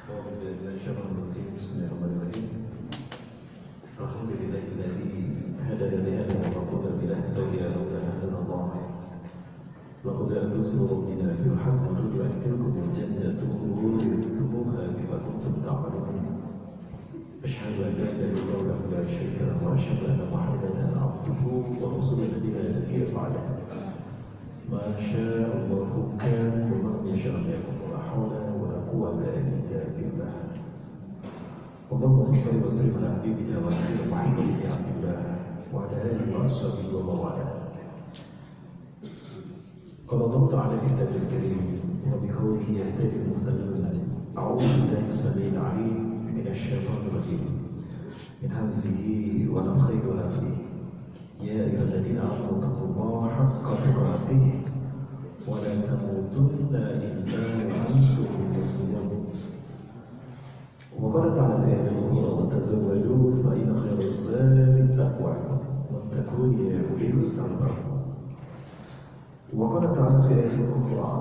أعوذ بالله من الشيطان الرجيم بسم الله الرحمن الرحيم الحمد لله الذي هدانا لهذا وما كنا لنهتدي لولا أن هدانا الله لقد أرسل ربنا بالحق وتدعو تلكم الجنة أورثتموها بما كنتم تعملون أشهد أن لا إله إلا الله وحده لا شريك له وأشهد أن محمدا عبده ورسوله لا نبي بعده ما شاء الله كان وما يشاء يكون ولا حول ولا قوة إلا بالله اللهم صل وسلم على حبيبنا ونبينا محمد بن عبد الله وعلى آله وأصحابه ومن والاه. قال الله تعالى في كتابه الكريم وبقوله يهتدي المهتدون أعوذ بالله السميع العليم من الشيطان الرجيم من همزه ونفخه ونفثه يا أيها الذين آمنوا اتقوا الله حق تقاته ولا تموتن إلا وأنتم مسلمون. وقال تعالى في آية أخرى وتزودوا فإن خير الزاد التقوى واتقون يا أولي الألباب. وقال تعالى في آية أخرى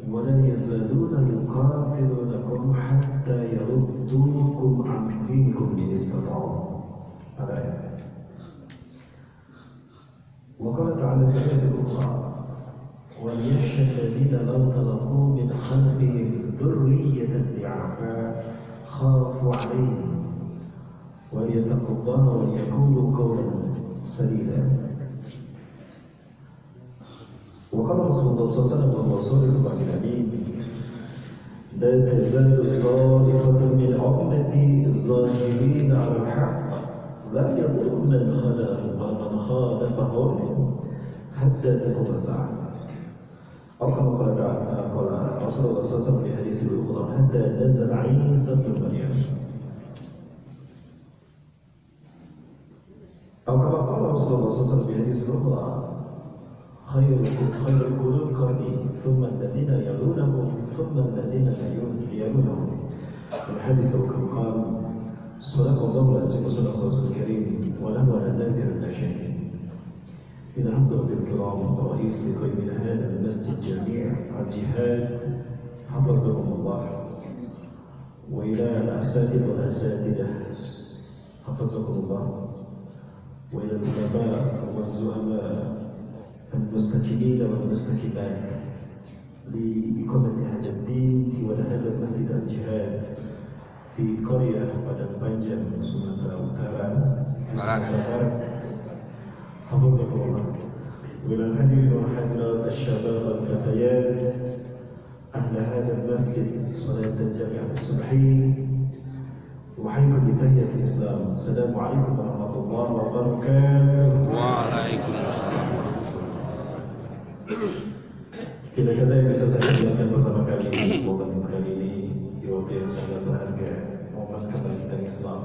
ولا يزالون يقاتلونكم حتى يردوكم عن دينكم إن استطاعوا. الآية. وقال تعالى في آية أخرى وليخشى الذين لو تركوا من خلفهم ذرية ضعفا خافوا عليهم وليتقوا الله وليقولوا قولا سديدا. وقال رسول الله صلى الله عليه وسلم وهو صادق الوعد الأمين لا تزال طائفة من أمتي الظاهرين على الحق لا يضر من خالفهم حتى تقوم الساعة. أو كما قال رسول الله صلى الله عليه وسلم في حديث الأخرى حتى نزل عيسى بن مريم. أو كما قال رسول الله صلى الله عليه وسلم في حديث الأخرى خير القرون قرني ثم الذين يلونهم ثم الذين يلونهم. الحديث كما قال صدق الله العظيم وصدق الرسول الكريم ونحن لا نذكر إلا شيء. إن حضرة الكرام ورئيس لقيمنا هذا المسجد جميع الجهاد حفظهم الله وإلى الأساتذة والأساتذة حفظكم الله وإلى العلماء والزعماء المستكبرين والمستكبات لإقامة هذا الدين في هذا المسجد الجهاد في قرية Padang Panjang Sumatera Utara حفظكم الله. وإلى الحديث والحضرات الشباب والفتيات أهل هذا المسجد صلاة جامعة الصبحي أحييكم بتحية الإسلام السلام عليكم ورحمة الله وبركاته. وعليكم السلام. Tidak kata yang bisa saya jelaskan pertama kali momen kali ini di waktu yang sangat berharga, momen kebangkitan Islam,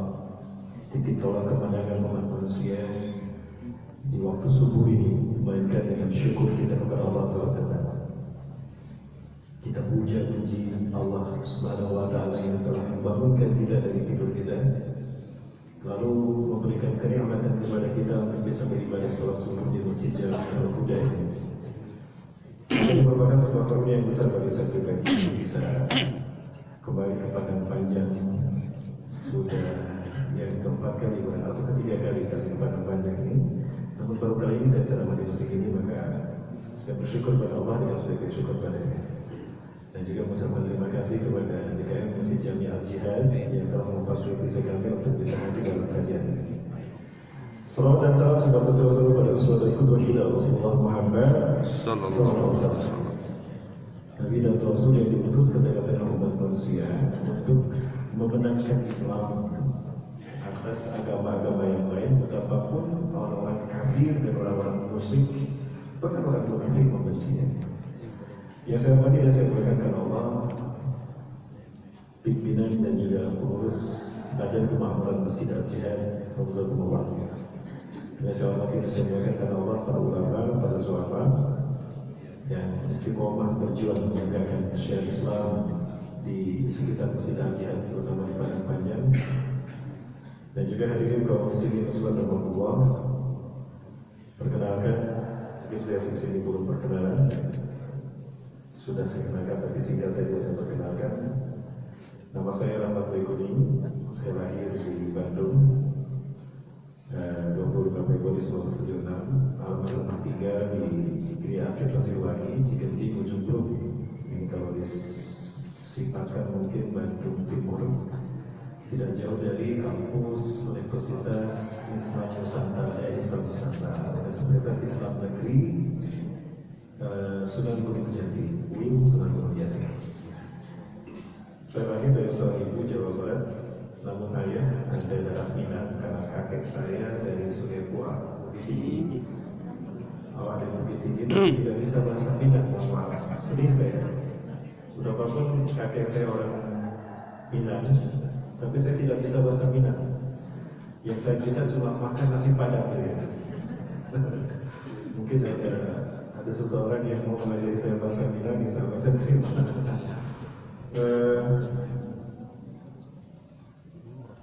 titik tolak kemenangan umat manusia di waktu subuh ini, melainkan dengan syukur kita kepada Allah SWT. Kita puja-puji Allah Subhanahu wa Ta'ala yang telah membangunkan kita dari tidur kita, lalu memberikan kenikmatan kepada kita untuk bisa beribadah sholat subuh di Masjid Jami' Al-Huda ini. Ini merupakan sebuah karunia yang besar bagi saya pribadi bisa kembali ke Padang Panjang. Sudah yang keempat kali atau ketiga kali ke Padang Panjang ini. Namun baru kali ini saya ceramah di masjid ini, maka saya bersyukur pada Allah dengan sebagai syukur padanya. Dan juga mengucapkan terima kasih kepada DKM Masjid Jami' Al-Jihad yang telah memfasilitasi kami untuk bisa hadir dalam kajian ini. Salawat dan salam sebatas selalu pada uswatun qudwah kita Rasulullah Muhammad sallallahu alaihi wasallam. Nabi dan Rasul yang diutus ke tengah-tengah umat manusia untuk memenangkan Islam atas agama-agama yang lain, betapapun orang-orang kafir dan orang-orang musyrik bahkan orang munafik membencinya. Yang saya hormati dan saya berkatkan Allah, pimpinan dan juga pengurus Badan Kemakmuran Masjid Al-Jihad, Hafizakumullah. Yang saya hormati dan saya berkatkan Allah, para ulama, para sahabat yang istiqomah berjuang menegakkan syariat Islam di sekitar Masjid Al-Jihad, terutama di Padang Panjang. Dan juga hadirin kaum muslimin seluruh Allah. Perkenalkan, mungkin saya sini belum perkenalan. Sudah saya kenalkan, tapi singkat saja saya perkenalkan. Nama saya Rahmat Kuning, saya lahir di Bandung 25 Februari 1976, almarhum tinggal di Giri Asih Pasirwangi, Cigenting, Ujung Prung. Ini kalau disimpatkan mungkin Bandung Timur, tidak jauh dari kampus Universitas Islam Nusantara, Universitas Islam Negeri Sunan Gunung Jati, UIN Sunan Gunung Jati. Saya lahir dari seorang ibu Jawa Barat, namun ayah ada darah Minang karena kakek saya dari Sungai Buah, Bukit Tinggi. Awal dari Bukit Tinggi tidak bisa bahasa Minang, mohon maaf. Sedih saya. Udah apapun kakek saya orang Minang, tapi saya tidak bisa bahasa Minang. Yang saya bisa cuma makan nasi padang ya. Mungkin ada seseorang yang mau mengajari saya bahasa Minang, bisa bahasa terima.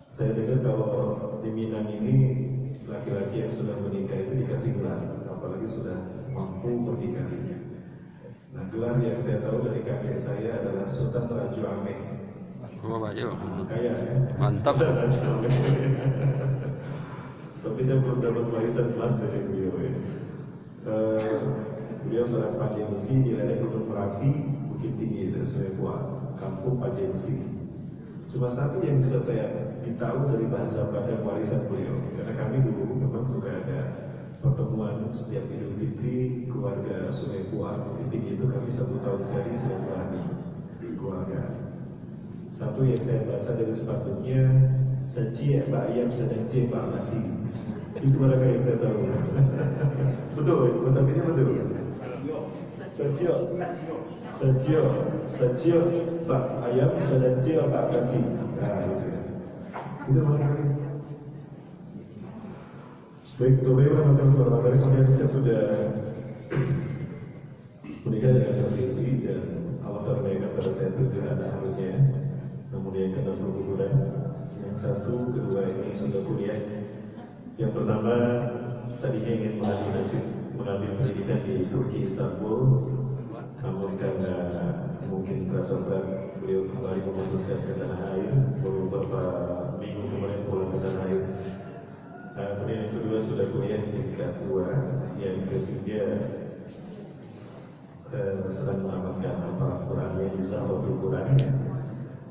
Saya dengar kalau di Minang ini laki-laki yang sudah menikah itu dikasih gelar, apalagi sudah mampu berdikari. Nah, gelar yang saya tahu dari kakek saya adalah Sultan Raja Ameh. Oh, Bayu. Kaya ya. Mantap. Tapi saya belum dapat warisan emas dari beliau ya. Beliau seorang pandai besi di lereng Gunung Merapi, Bukit Tinggi dan Sungai Buah, kampung Pajensi. Cuma satu yang bisa saya tahu dari bahasa Padang warisan beliau, karena kami dulu memang suka ada pertemuan setiap Idul Fitri keluarga Sungai Buah, Bukit Tinggi itu kami 1 tahun sekali silaturahmi di keluarga. Satu yang saya baca dari sepatutnya, secie Pak Ayam sedang cie Pak Nasi. Itu mereka yang saya tahu. Betul, bahasa Inggrisnya betul. Secio, Pak Ayam sedang cie Pak Nasi. Nah, itu mereka. Baik, teman-teman suara kemudian saya sudah menikah dengan satu istri dan Allah karuniakan pada saya 7 anak harusnya. Kemudian kena berguguran. Yang satu, kedua ini sudah kuliah. Yang pertama tadinya ingin mengambil pendidikan di Turki, Istanbul, namun karena mungkin terasa berat beliau kembali memutuskan ke tanah air. Beberapa minggu kemarin pulang ke tanah air. Kemudian yang kedua sudah kuliah di tingkat 2. Yang ketiga sedang mengamalkan Al-Quran yang bisa Al-Quran.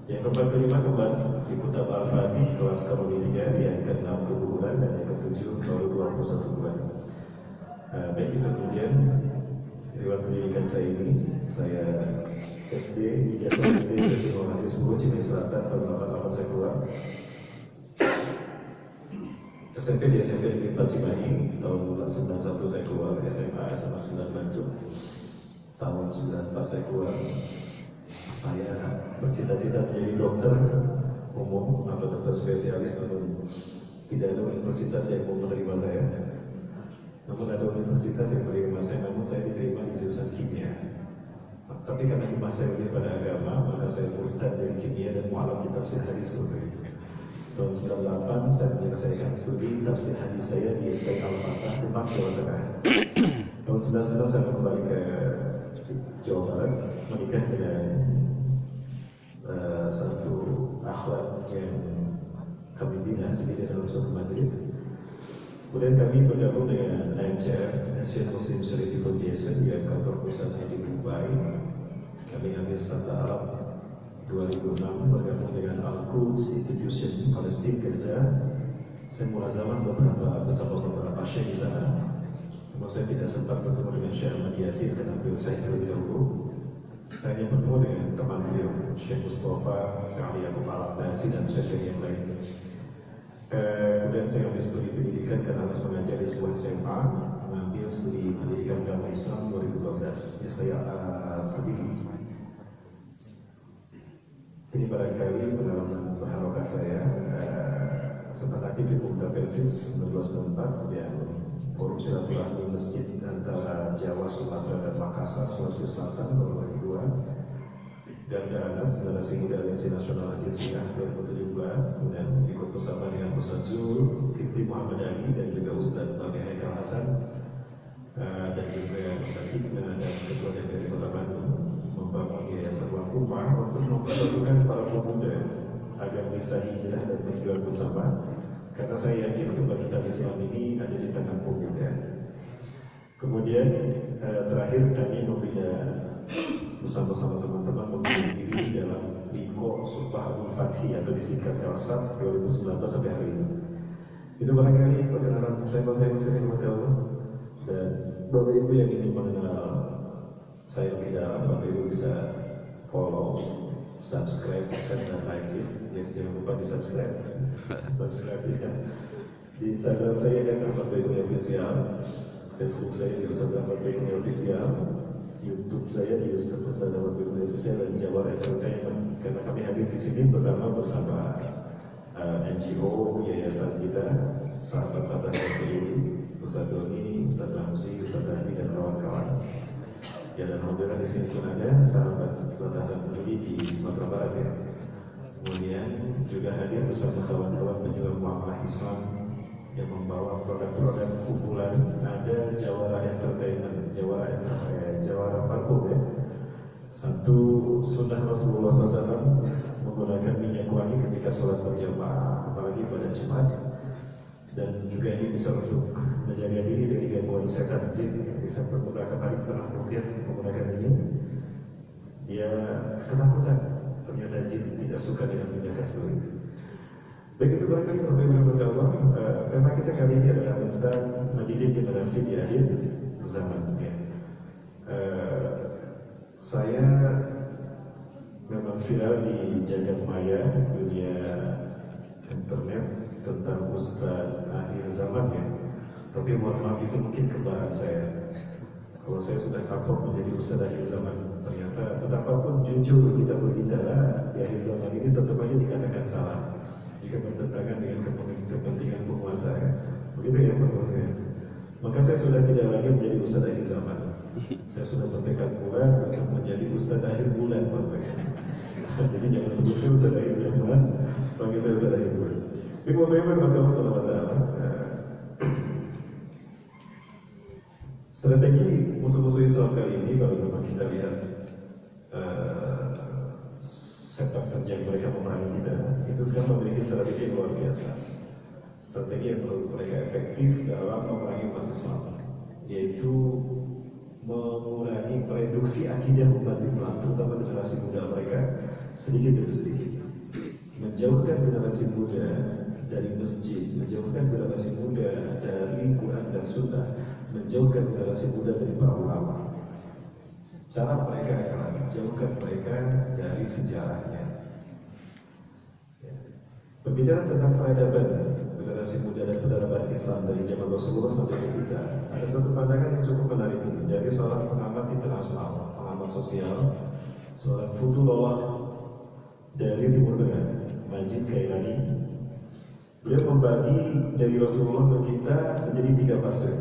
Yang keempat kelima kembali di Kutab Al-Fatih kelas Kamulitiga yang ke-6 keguguran dan yang ke-7 baru 21 bulan. Baik, itu kemudian riwayat pendidikan saya ini, saya SD, ijazah SD dari Mahasiswa 10 Cimahi Selatan tahun 88 saya keluar. SMP di SMP di Kota Cimahi tahun 91 saya keluar, SMA 97 tahun 94 saya keluar. Saya bercita-cita menjadi dokter umum atau dokter spesialis, namun tidak ada universitas yang mau menerima saya. Namun ada universitas yang menerima saya, namun saya diterima di jurusan kimia. Tapi karena iman saya lebih pada agama, maka saya murtad dari kimia dan mu'alaf di tafsir hadis. Tahun 98 saya menyelesaikan studi tafsir hadis saya di Stek Al-Fatah, Demak, Jawa Tengah. Tahun 99 saya kembali ke Jawa Barat, menikah dengan satu akhwat yang kami bina sendiri dalam satu majlis. Kemudian kami bergabung dengan AMCF, Asian Muslim Charity Foundation, yang kantor pusatnya di Dubai. Kami ambil standar Arab 2006, bergabung dengan Al-Quds Institution Palestine Gaza. Saya mulai zaman bersama beberapa syekh di sana. Namun saya tidak sempat bertemu dengan Syekh Ahmad Yasin karena beliau saya terlebih dahulu. Saya hanya bertemu dengan teman beliau, Syekh Mustafa, Syekh Ali Yaqub Al-Abbasi dan syekh yang lain. Kemudian saya ambil studi pendidikan karena harus mengajar di sebuah SMA, mengambil studi pendidikan agama Islam 2012. Ini saya sendiri. Ini barangkali pengalaman berharokat saya. Sempat aktif di Pemuda Persis 1994 dan forum silaturahmi masjid antara Jawa, Sumatera, dan Makassar, Sulawesi Selatan tahun 2002. Dan Anas, Generasi Muda Aliansi Nasional Al-Syiah 2017, kemudian ikut bersama dengan Ustaz Zul, Fikri Muhammad Ali, dan juga Ustaz Nabi Haikal Hasan, dan juga Ustaz Hikmah dan Ketua DPRD Kota Bandung membangun Yayasan Wakufah untuk mempersatukan para pemuda agar bisa hijrah dan berjuang bersama. Karena saya yakin kebangkitan Islam ini ada di tangan pemuda. Kemudian terakhir kami membina bersama-sama teman-teman memilih diri dalam Liko Sumpah Fathi atau disingkat LSAF 2019 sampai hari ini. Itu barangkali perkenalan saya Bapak Ibu sekalian Allah. Dan Bapak Ibu yang ingin mengenal saya lebih dalam, Bapak Ibu bisa follow, subscribe, dan like it. Jadi jangan lupa di subscribe ya. Di Instagram saya kan Bapak Ibu Official, Facebook saya di Ustaz Bapak Ibu Official, YouTube saya di Ustaz Bapak Ibu Official, dan Jawara Entertainment. Karena kami hadir di sini pertama bersama NGO, yayasan kita, sahabat mata FPI, Ustaz Doni, Ustaz Hamsi, Ustaz Hadi, dan kawan-kawan. Ya, dan alhamdulillah di sini pun ada sahabat batasan PI di Sumatera Barat ya. Kemudian juga hadir bersama kawan-kawan penjual muamalah Islam yang membawa produk-produk kumpulan. Ada Jawara Entertainment, Jawara Farko ya. Satu sunnah Rasulullah SAW menggunakan minyak wangi ketika sholat berjamaah, apalagi pada Jumat. Dan juga ini bisa untuk menjaga diri dari gangguan setan jin. Bisa beberapa kali pernah mungkin menggunakan ini. Dia ketakutan, ternyata jin tidak suka dengan minyak kasturi. Baik, itu barangkali Bapak Ibu berdoa. Tema kita kali ini adalah tentang mendidik generasi di akhir zaman ya. Saya memang viral di jagat maya dunia internet tentang Ustadz akhir zaman ya. Tapi mohon maaf, itu mungkin kembaran saya. Kalau saya sudah kapok menjadi Ustadz akhir zaman, ternyata betapapun jujur kita berbicara di akhir zaman ini tetap aja dikatakan salah jika bertentangan dengan kepentingan penguasa ya. Begitu ya Pak saya. Maka saya sudah tidak lagi menjadi Ustadz akhir zaman. Saya sudah bertekad bulan untuk menjadi Ustadz akhir bulan Bapak. Jadi jangan sebutkan Ustadz akhir zaman, panggil saya Ustadz akhir bulan. Tapi Bapak Ibu Allah SWT, strategi musuh-musuh Islam kali ini kalau memang kita lihat sepak terjang mereka memerangi kita, itu sekarang memiliki strategi yang luar biasa. Strategi yang menurut mereka efektif dalam memerangi umat Islam, yaitu mengurangi reduksi akidah umat Islam, terutama generasi muda mereka, sedikit demi sedikit. Menjauhkan generasi muda dari masjid, menjauhkan generasi muda dari Quran dan Sunnah, menjauhkan generasi muda dari para ulama. Cara mereka adalah menjauhkan mereka dari sejarahnya. Ya. Berbicara tentang peradaban generasi muda dan peradaban Islam dari zaman Rasulullah sampai ke kita, ada satu pandangan yang cukup menarik ini dari seorang pengamat internasional, pengamat sosial, seorang futurolog dari Timur Tengah, Majid Kailani. Beliau membagi dari Rasulullah ke kita menjadi 3 fase.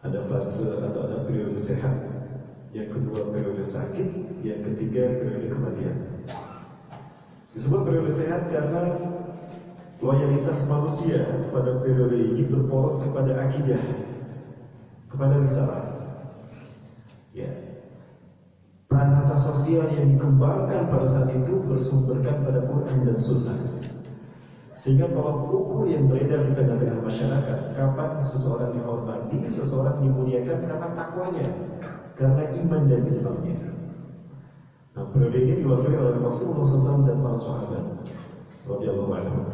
Ada fase atau ada periode sehat, yang kedua periode sakit, yang ketiga periode kematian. Disebut periode sehat karena loyalitas manusia pada periode ini berporos kepada akidah, kepada risalah. Ya. Peran sosial yang dikembangkan pada saat itu bersumberkan pada Quran dan Sunnah. Sehingga tolak ukur yang beredar di tengah-tengah masyarakat, kapan seseorang dihormati, seseorang dimuliakan karena takwanya, karena iman dan Islamnya. Nah, periode ini diwakili oleh Rasulullah SAW dan para sahabat radhiyallahu anhum.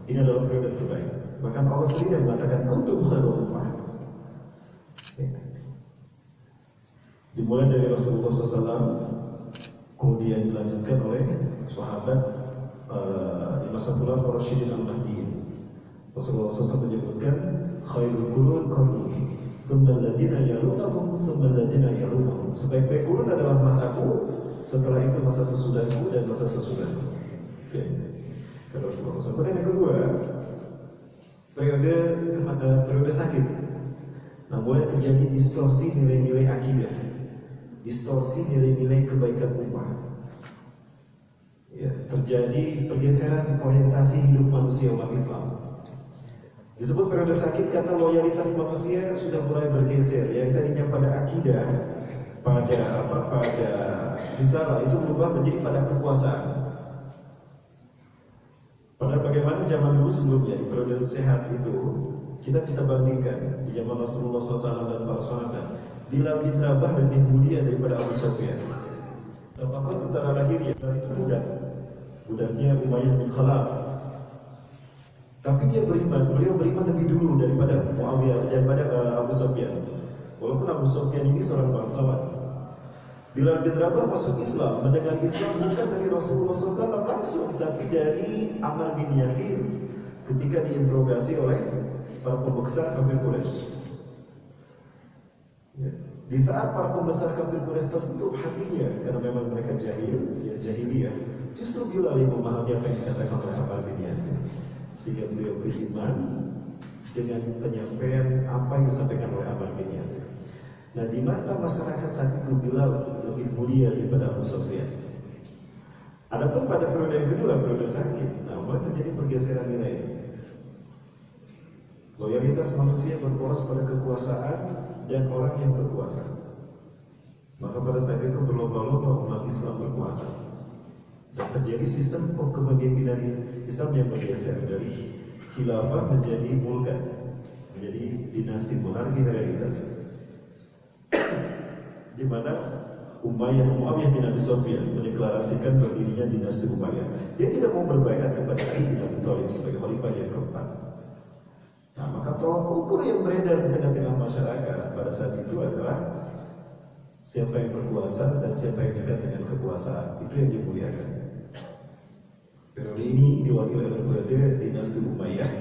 Ini adalah periode terbaik. Bahkan Allah sendiri mengatakan kuntum khairul ummah. Dimulai dari Rasulullah SAW, kemudian dilanjutkan oleh sahabat di masa Khulafaur Rasyidin Al-Mahdiyyin. Rasulullah SAW menyebutkan khairul qurun qarni, thumma alladziina yalunahum, thumma alladziina yalunahum. Sebaik-baik qurun adalah masaku, setelah itu masa sesudahku dan masa sesudahku. Kata Rasulullah SAW. Kemudian yang kedua, periode sakit. Nah, mulai terjadi distorsi nilai-nilai akidah, distorsi nilai-nilai kebaikan umat. Ya, terjadi pergeseran orientasi hidup manusia umat Islam. Disebut periode sakit karena loyalitas manusia sudah mulai bergeser. Yang tadinya pada akidah, pada misalnya itu berubah menjadi pada kekuasaan. Padahal bagaimana zaman dulu sebelumnya di periode sehat itu kita bisa bandingkan di zaman Rasulullah SAW dan para sahabat. Bilal bin Rabah lebih mulia daripada Abu Sufyan. Apapun secara lahiriah itu budaknya Umayyah bin Khalaf. Tapi beliau beriman lebih dulu daripada Muawiyah, daripada Abu Sufyan. Walaupun Abu Sufyan ini seorang bangsawan. Bilal bin Rabah masuk Islam, mendengar Islam bukan dari Rasulullah SAW langsung, tapi dari Ammar bin Yasir ketika diinterogasi oleh para pembesar kafir Quraisy. Ya. Di saat para pembesar kafir Quraisy tertutup hatinya karena memang mereka jahiliyah, justru Bilal yang memahami apa yang dikatakan oleh Ammar bin Yasir, sehingga beliau beriman dengan penyampaian apa yang disampaikan oleh Ammar bin Yasir. Nah, di mata masyarakat saat itu Bilal lebih mulia daripada Abu Sufyan. Adapun pada periode yang kedua, periode sakit, mulai terjadi pergeseran nilai. Loyalitas manusia berporos pada kekuasaan dan orang yang berkuasa. Maka pada saat itu berlomba-lomba umat Islam berkuasa. Dan terjadi sistem kepemimpinan Islam yang bergeser dari khilafah menjadi mulkan, menjadi dinasti monarki realitas. Di mana Muawiyah bin Abi Sufyan mendeklarasikan berdirinya dinasti Umayyah. Dia tidak mau berbaiat kepada Ali bin Abi Thalib sebagai khalifah yang keempat. Nah, maka tolak ukur yang beredar di tengah-tengah masyarakat pada saat itu adalah siapa yang berkuasa dan siapa yang dekat dengan kekuasaan, itu yang dimuliakan. Periode ini diwakili oleh periode dinasti Umayyah,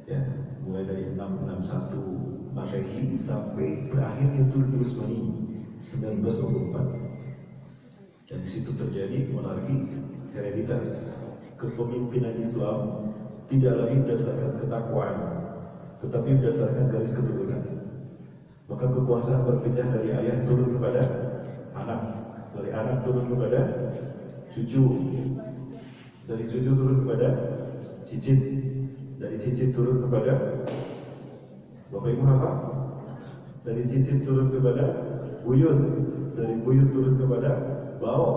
ya, mulai dari 661 Masehi sampai berakhirnya Turki Utsmani 1924. Dan di situ terjadi monarki hereditas. Kepemimpinan Islam tidak lagi berdasarkan ketakwaan, tetapi berdasarkan garis keturunan. Maka kekuasaan berpindah dari ayah turun kepada anak, dari anak turun kepada cucu, dari cucu turun kepada cicit, dari cicit turun kepada Bapak Ibu hafal? Dari cicit turun kepada buyut, dari buyut turun kepada bawah,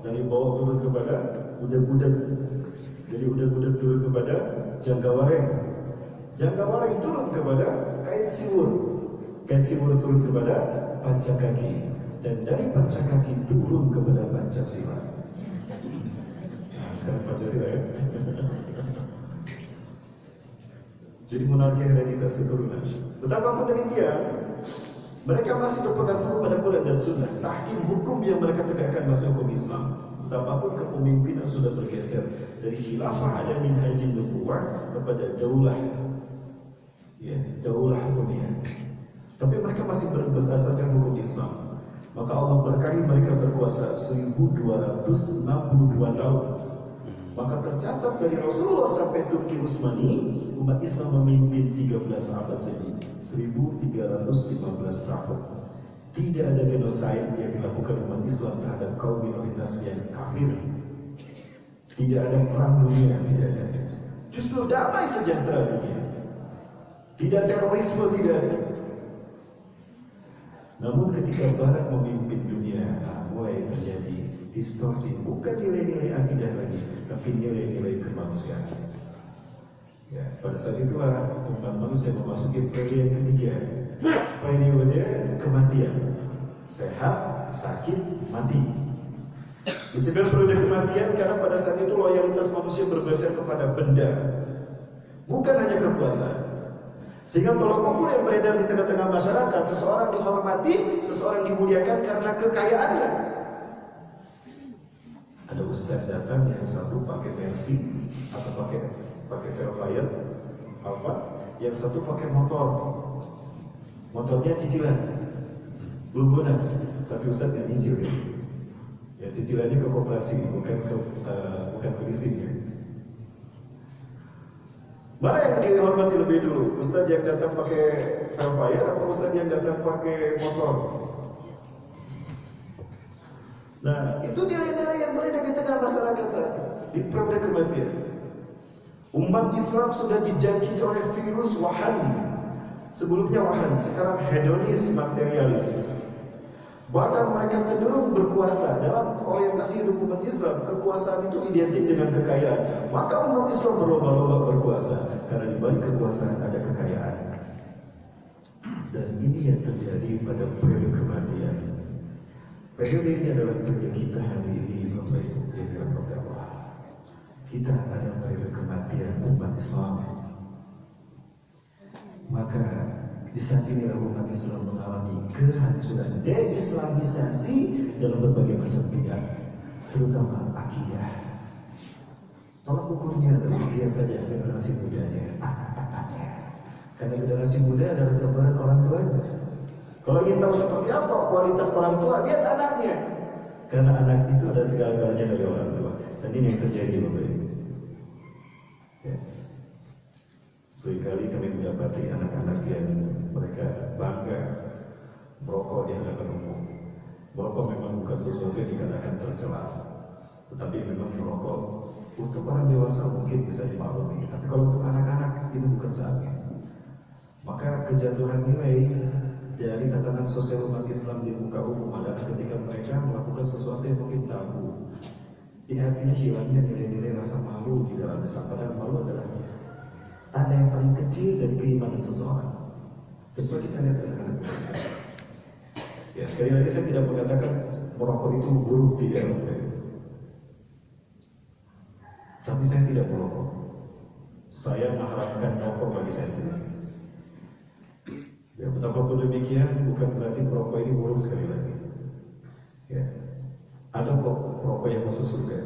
dari bawah turun kepada budak-budak, dari budak-budak turun kepada jangkawareng, jangkawareng turun kepada kait siwur, kait siwur turun kepada pancakaki, dan dari pancakaki turun kepada Pancasila. Nah, sekarang Pancasila ya. Jadi monarki hereditas keturunan. Betapapun demikian, mereka masih berpegang teguh pada Quran dan Sunnah. Tahkim hukum yang mereka tegakkan masih hukum Islam. Betapapun kepemimpinan sudah bergeser dari khilafah ada minhajin nubuwah kepada daulah, ya, daulah hukumnya. Tapi mereka masih berasaskan hukum Islam. Maka Allah berkahi mereka berkuasa 1262 tahun. Maka tercatat dari Rasulullah sampai Turki Utsmani, umat Islam memimpin 13 abad lebih, 1315 tahun. Tidak ada genosid yang dilakukan umat Islam terhadap kaum minoritas yang kafir. Tidak ada perang dunia, tidak ada. Justru damai sejahtera dunia. Tidak terorisme, tidak ada. Namun ketika Barat memimpin dunia, mulai terjadi distorsi, bukan nilai-nilai akidah lagi, tapi nilai-nilai kemanusiaan. Ya, pada saat itulah umat manusia memasuki periode yang ketiga, periode kematian, sehat, sakit, mati. Disebut periode kematian karena pada saat itu loyalitas manusia bergeser kepada benda, bukan hanya kekuasaan. Sehingga tolak ukur yang beredar di tengah-tengah masyarakat, seseorang dihormati, seseorang dimuliakan karena kekayaannya. Ada ustaz datang yang satu pakai Mercy atau pakai Velfire Alfa, yang satu pakai motornya cicilan, belum lunas, tapi ustaz yang nyicil ya. Ya cicilannya ke koperasi, bukan ke leasing ya. Mana yang dihormati lebih dulu? Ustaz yang datang pakai Velfire atau ustaz yang datang pakai motor? Nah, itu nilai-nilai yang beredar di tengah masyarakat saat di periode kematian. Umat Islam sudah dijangkiti oleh virus wahani. Sebelumnya wahani, sekarang hedonis materialis. Bahkan mereka cenderung berkuasa. Dalam orientasi hidup umat Islam, kekuasaan itu identik dengan kekayaan. Maka umat Islam berlomba-lomba berkuasa, karena di balik kekuasaan ada kekayaan. Dan ini yang terjadi pada periode kematian. Periode ini adalah periode kita hari ini, Bapak Ibu yang dirahmati Allah. Kita ada periode kematian umat Islam. Maka di saat ini umat Islam mengalami kehancuran, deislamisasi dalam berbagai macam bidang, terutama akidah. Tolak ukurnya adalah dia saja generasi mudanya, anak-anaknya. Karena generasi muda adalah gambaran orang tuanya. Kalau ingin tahu seperti apa kualitas orang tua, lihat anaknya. Karena anak itu ada segala-galanya dari orang tua. Dan ini yang terjadi, Bapak Ibu. Ya. Seringkali kami mendapati anak-anak yang mereka bangga merokok di hadapan umum. Merokok memang bukan sesuatu yang dikatakan tercela, tetapi memang merokok untuk orang dewasa mungkin bisa dimaklumi, tapi kalau untuk anak-anak ini bukan saatnya. Maka kejatuhan nilai dari tatanan sosial umat Islam di muka umum adalah ketika mereka melakukan sesuatu yang mungkin tabu. Ini artinya hilangnya nilai-nilai rasa malu di dalam Islam. Padahal malu adalah tanda yang paling kecil dari keimanan seseorang. Coba kita lihat anak-anak. Ya, sekali lagi saya tidak mengatakan merokok itu buruk, tidak. Tapi saya tidak merokok. Saya mengharapkan rokok bagi saya sendiri. Ya, betapapun demikian bukan berarti merokok ini buruk sekali lagi. Ya, ada kok merokok yang masuk surga.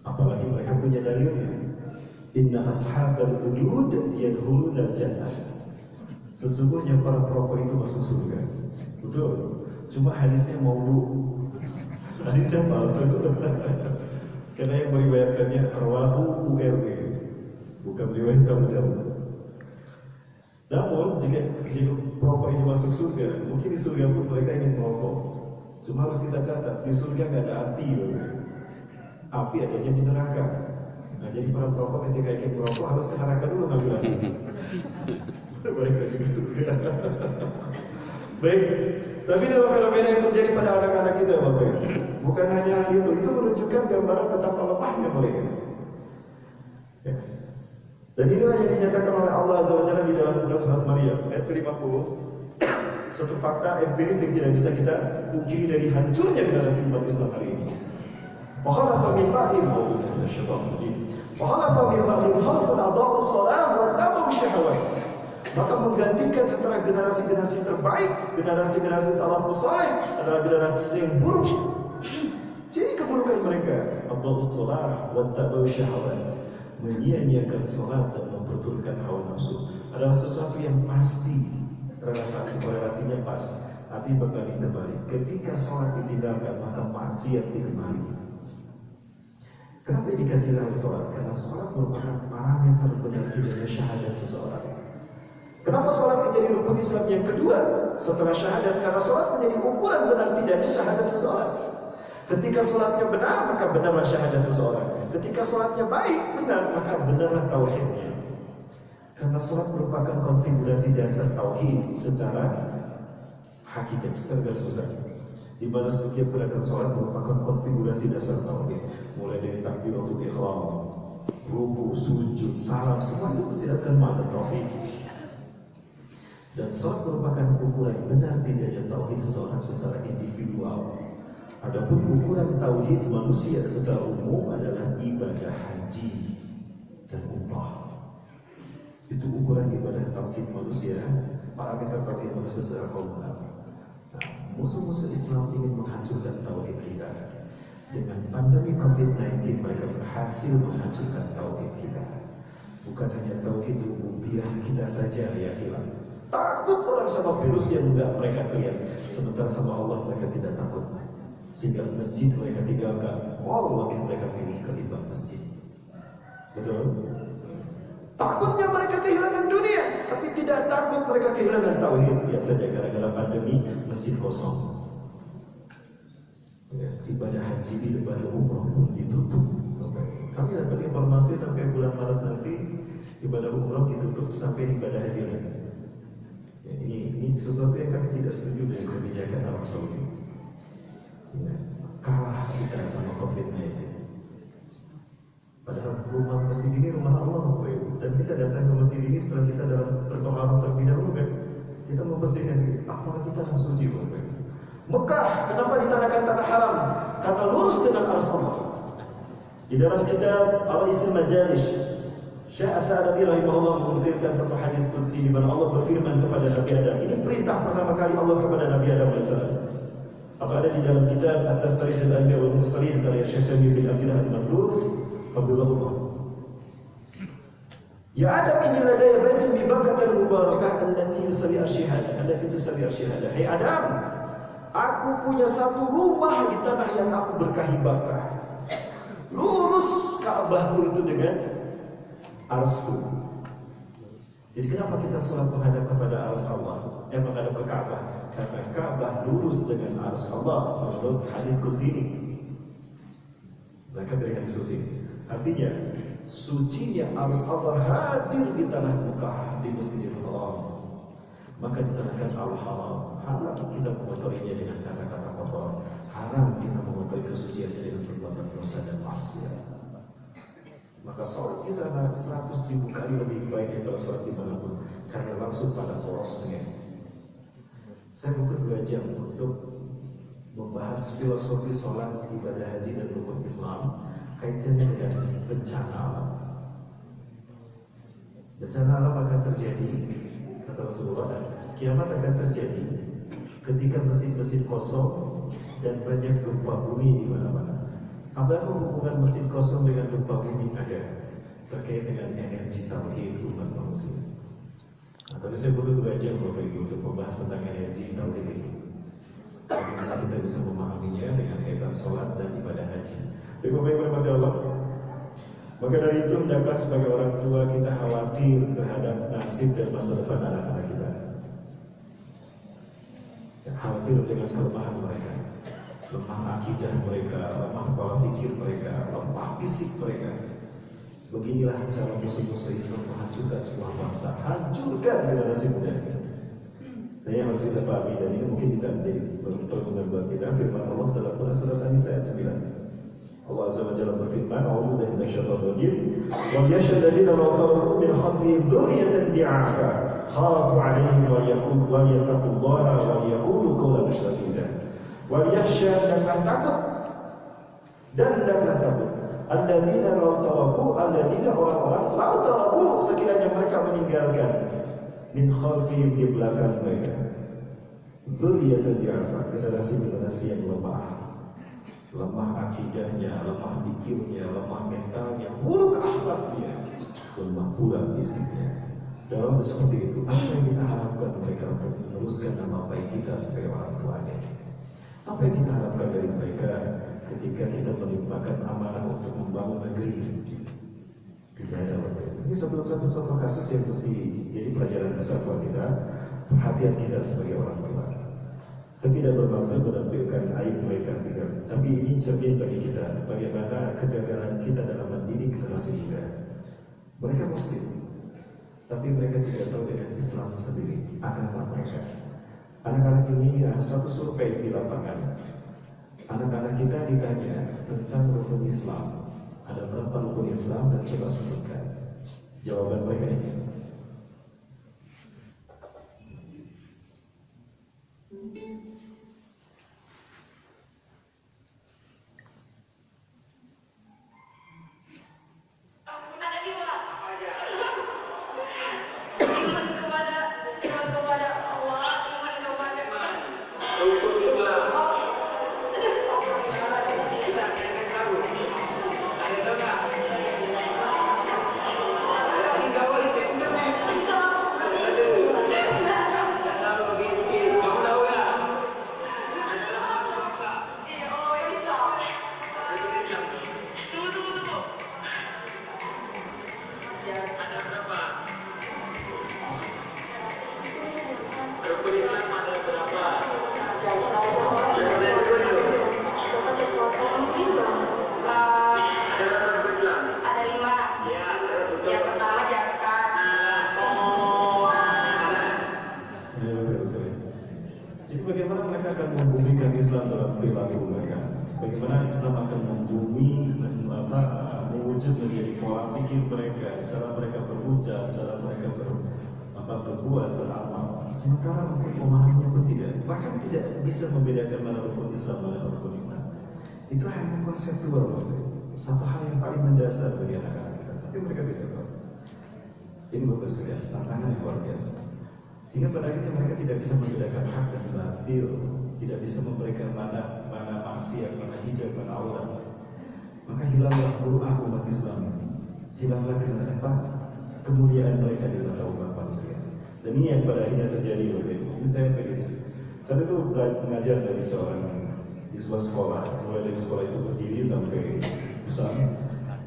Apalagi mereka punya dalilnya. Inna ashabal hudud yadkhuluna al-jannah. Sesungguhnya para perokok itu masuk surga. Betul. Cuma hadisnya maudhu. Hadisnya palsu. Karena yang meriwayatkannya rawahu URW, bukan riwayat Abu Dawud. Namun jika perokok ini masuk surga, mungkin di surga pun mereka ingin merokok. Cuma harus kita catat, di surga nggak ada api, api adanya di neraka. Nah, jadi para perokok ketika ingin merokok harus ke neraka dulu ngambil api. Balik lagi ke surga. Baik, tapi dalam fenomena yang terjadi pada anak-anak kita, Bapak, bukan hanya itu menunjukkan gambaran betapa lemahnya mereka. Ya. Dan inilah yang dinyatakan oleh Allah Azza wa Jalla di dalam surat Maryam ayat 50. Suatu fakta empiris yang tidak bisa kita pungkiri dari hancurnya generasi umat Islam hari ini. Wa khalafa min ba'dihim khalfun adaa'u as-shalah wa tabi'u syahawat. Maka menggantikan setelah generasi-generasi terbaik, generasi-generasi salafus saleh adalah generasi yang buruk. Jadi keburukan mereka adaa'u as-shalah wa tabi'u syahawat, menyia-nyiakan salat dan memperturutkan hawa nafsu adalah sesuatu yang pasti. Relasinya pas, artinya berbanding terbalik. Ketika sholat ditinggalkan, maka maksiat dikembali. Kenapa dikaji dalam sholat? Karena sholat merupakan parameter benar tidaknya syahadat seseorang. Kenapa sholat menjadi rukun Islam yang kedua setelah syahadat? Karena sholat menjadi ukuran benar tidaknya syahadat seseorang. Ketika sholatnya benar, maka benarlah syahadat seseorang. Ketika sholatnya baik, benar, maka benarlah tauhidnya. Karena sholat merupakan konfigurasi dasar tauhid secara hakikat, secara garis besar. Di mana setiap gerakan sholat merupakan konfigurasi dasar tauhid. Mulai dari takbiratul ihram, ruku, sujud, salam, semua itu mesti makna tauhid. Dan sholat merupakan ukuran benar tidaknya tauhid seseorang secara individual. Adapun ukuran tauhid manusia secara umum adalah ibadah haji dan umrah. Itu ukuran ibadah tauhid manusia, parameter tauhid manusia secara komunal. Nah, musuh-musuh Islam ingin menghancurkan tauhid kita. Dengan pandemi COVID-19 mereka berhasil menghancurkan tauhid kita. Bukan hanya tauhid rububiyah kita saja yang hilang. Takut orang sama virus yang enggak mereka lihat, sementara sama Allah mereka tidak takut. Sehingga masjid mereka tinggalkan, lebih mereka pilih ketimbang masjid. Betul? Takutnya mereka kehilangan dunia, tapi tidak takut mereka kehilangan tauhid. Lihat saja gara-gara pandemi masjid kosong. Ya, ibadah haji, ibadah umroh pun ditutup. Kami dapat informasi sampai bulan Maret nanti ibadah umroh ditutup sampai ibadah haji lagi. Ya, ini sesuatu yang kami tidak setuju dengan kebijakan Arab Saudi. masjid ini rumah Allah Bapak Ibu. Dan kita datang ke masjid ini setelah kita dalam bertoharoh terlebih dahulu kan, kita membersihkan diri. Apakah kita suci Bapak Ibu? Mekah, kenapa ditanakan tanah haram? Karena lurus dengan arsy Allah. Di dalam kitab Al-Ism Majalis, Syekh As-Sa'labi rahimahullah menukilkan satu hadis qudsi di mana Allah berfirman kepada Nabi Adam. Ini perintah pertama kali Allah kepada Nabi Adam AS. Apa ada di dalam kitab Atas Tarikh Al-Anbiya wal Mursalin karya Syekh Syamil bin Abdullah Al-Mabrur, hafizahullah. Ya Adam, ini ladaya baitun bi bakatil mubarakah allati yusawi arsyihadah. Allati tusawi arsyihadah. Hai Adam, aku punya satu rumah di tanah yang aku berkahi bakah. Lurus Ka'bahku itu dengan arsy. Jadi kenapa kita sholat menghadap kepada arsy Allah? Menghadap ke Ka'bah? Karena Ka'bah lurus dengan arsy Allah menurut hadis qudsi ini. Maka dari hadis qudsi ini, artinya sucinya arsy Allah hadir di tanah Mekah, di Masjidil Haram. Maka diterangkan al-haram, haram kita mengotorinya dengan kata-kata kotor, haram kita mengotori kesuciannya dengan perbuatan dosa dan maksiat. Maka sholat di sana 100.000 kali lebih baik daripada sholat dimanapun, karena langsung pada porosnya. Saya butuh 2 jam untuk membahas filosofi sholat, ibadah haji dan rukun Islam kaitannya dengan bencana alam. Bencana alam akan terjadi, kata Rasulullah, kiamat akan terjadi ketika mesin-mesin kosong dan banyak gempa bumi di mana-mana. Apakah hubungan mesin kosong dengan gempa bumi ada terkait dengan energi tauhid umat manusia? Tapi saya butuh 2 jam Bapak Ibu untuk membahas tentang energi tauhid ini. Bagaimana kita bisa memahaminya dengan kaitan sholat dan ibadah haji. Bapak Ibu rahmati Allah. Maka dari itu hendaklah sebagai orang tua kita khawatir terhadap nasib dan masa depan anak-anak kita. Khawatir dengan kelemahan mereka, lemah akidah mereka, lemah pola pikir mereka, lemah fisik mereka. Beginilah cara musuh-musuh Islam menghancurkan sebuah bangsa, hancurkan generasi muda. Nah, yang harus kita pahami, dan ini mungkin kita menjadi perlindungan buat kita. Firman Allah dalam surat An-Nisa ayat 9. Allah Azza wa Jalla berfirman, "A'udzu billahi minasyaitonir rajim. Wa yashhadu alladziina law taraku min khalfihim dzurriyyatan di'afa khafu 'alaihim wa yattaqullaha wa yaqulu qawlan sadida." Wa yakhsha, dan takut, dan takut. Alladziina law taraku, alladziina orang-orang law taraku, sekiranya mereka meninggalkan min khalfihim, di belakang mereka, dzurriyyatan di'afa, generasi yang lemah akidahnya, lemah pikirnya, lemah mentalnya, buruk akhlaknya, lemah pula fisiknya. Dalam seperti itu, apa yang kita harapkan mereka untuk meneruskan nama baik kita sebagai orang tuanya? Apa yang kita harapkan dari mereka ketika kita melimpahkan amanah untuk membangun negeri? Tidak ada. Ini satu kasus yang mesti jadi pelajaran besar buat kita, perhatian kita sebagai orang tua. Saya tidak bermaksud menampilkan aib mereka tidak, tapi ini cermin bagi kita bagaimana kegagalan kita dalam mendidik generasi muda. Mereka Muslim, tapi mereka tidak tahu dengan Islam sendiri, agama mereka. Anak-anak ini ada satu survei di lapangan. Anak-anak kita ditanya tentang rukun Islam. Ada berapa rukun Islam, dan coba sebutkan. Jawaban mereka ini. Jadi bagaimana mereka akan membuktikan Islam dalam perilaku mereka? bagaimana Islam akan membumi, mewujud menjadi pola pikir mereka, cara mereka berucap, cara mereka berbuat, beramal. Sementara untuk memahaminya pun tidak, bahkan tidak bisa membedakan mana rukun Islam, mana rukun iman. Itu hanya konseptual, satu hal yang paling mendasar bagi anak-anak kita, tapi mereka tidak tahu. Ini bagus sekali, tantangan yang luar biasa. Hingga pada akhirnya mereka tidak bisa membedakan hak dan batil, tidak bisa memberikan mana maksiat, mana hijab, mana aurat. Maka hilanglah ruah umat Islam, hilanglah kemuliaan mereka di mata umat manusia. Dan ini yang pada akhirnya terjadi. Ini saya itu mengajar dari seorang di sebuah sekolah, mulai dari sekolah itu berdiri sampai besar.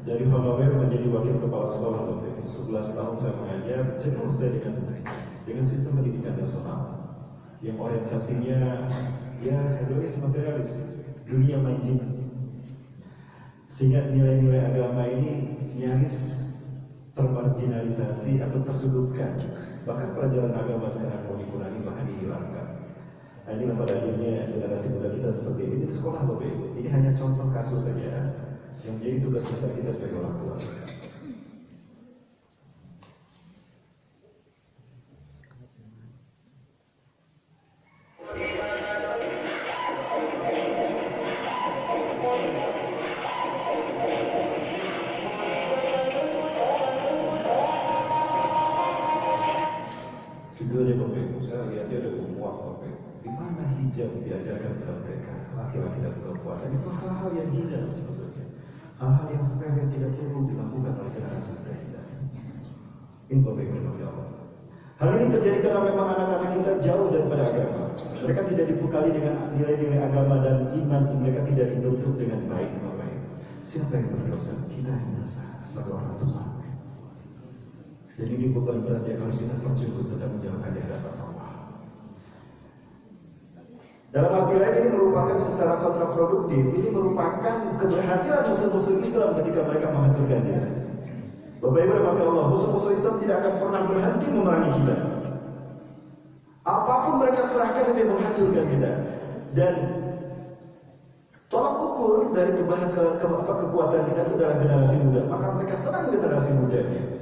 Dari Honorer menjadi wakil kepala sekolah waktu itu. 11 tahun saya mengajar, jenuh saya dengan sistem pendidikan nasional yang orientasinya ya hedonis materialis, dunia main. Sehingga nilai-nilai agama ini nyaris termarginalisasi atau tersudutkan. Bahkan pelajaran agama sekarang mau dikurangi, bahkan dihilangkan. Nah, ini pada akhirnya generasi muda kita seperti ini di sekolah loh. Ini hanya contoh kasus saja yang menjadi tugas besar kita sebagai orang tua. Sebetulnya Bapak Ibu, saya lihat dia ada umuah Bapak Ibu. Di mana hijab diajarkan kepada mereka, laki-laki dan perempuan. Dan itu hal-hal yang hina sebetulnya. Hal-hal yang sepele tidak perlu dilakukan oleh generasi kita. Ini Bapak Ibu ya Allah. Hal ini terjadi karena memang anak-anak kita jauh daripada agama. Mereka tidak dibekali dengan nilai-nilai agama dan iman. Mereka tidak dibentuk dengan baik Bapak Ibu. Siapa yang berdosa? Kita yang berdosa sebagai orang tua. Dan ini beban berat yang harus kita perjuangkan tetap menjalankan di hadapan Allah. Dalam arti lain ini merupakan secara kontraproduktif. Ini merupakan keberhasilan musuh-musuh Islam ketika mereka menghancurkan dia. Bapak Ibu rahmati Allah, musuh-musuh Islam tidak akan pernah berhenti memerangi kita. Apapun mereka kerahkan demi menghancurkan kita. Dan tolak ukur dari kekuatan kita itu adalah generasi muda. Maka mereka serang generasi mudanya.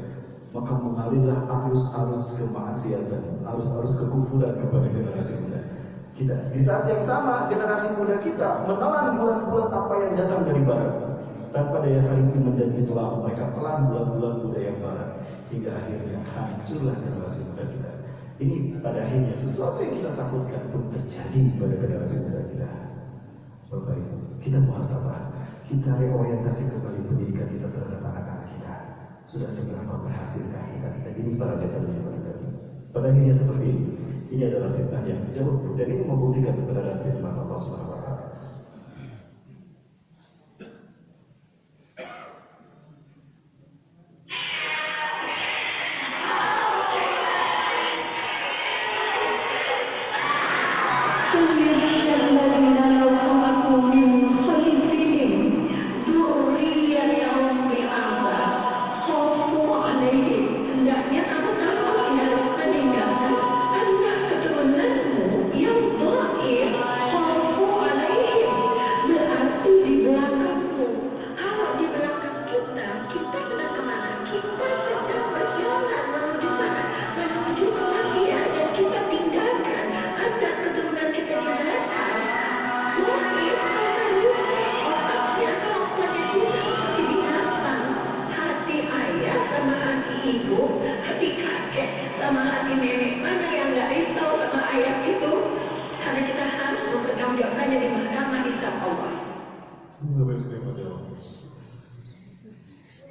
Maka mengalirlah arus-arus kemaksiatan, arus-arus kekufuran kepada generasi muda kita. Di saat yang sama, generasi muda kita menelan bulan-bulan apa yang datang dari barat. Tanpa daya saling iman dan Islam, mereka telan bulan-bulan budaya barat. Hingga akhirnya hancurlah generasi muda kita. Ini pada akhirnya sesuatu yang kita takutkan pun terjadi pada generasi muda kita. Bapak Ibu, kita muhasabah, kita reorientasi kembali pendidikan kita terhadap anak-anak kita. Sudah seberapa berhasilkah kita ini para dasarnya pada akhirnya seperti ini. Ini adalah fitnah yang jauh dan ini membuktikan kebenaran firman Allah Subhanahu wa taala.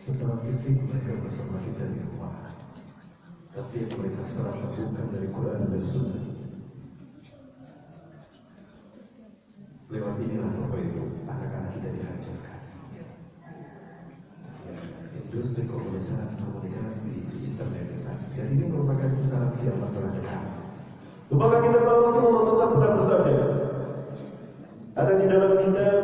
Secara fisik mereka bersama kita di rumah, tapi yang mereka serap bukan dari Quran dan Sunnah. Lewat inilah Bapak Ibu, anak-anak kita dihancurkan. Industri komunikasi internetisasi. Dan ini merupakan usaha kiamat telah dekat. Lupakan kita tahu Rasulullah SAW pernah bersabda. Ada di dalam kitab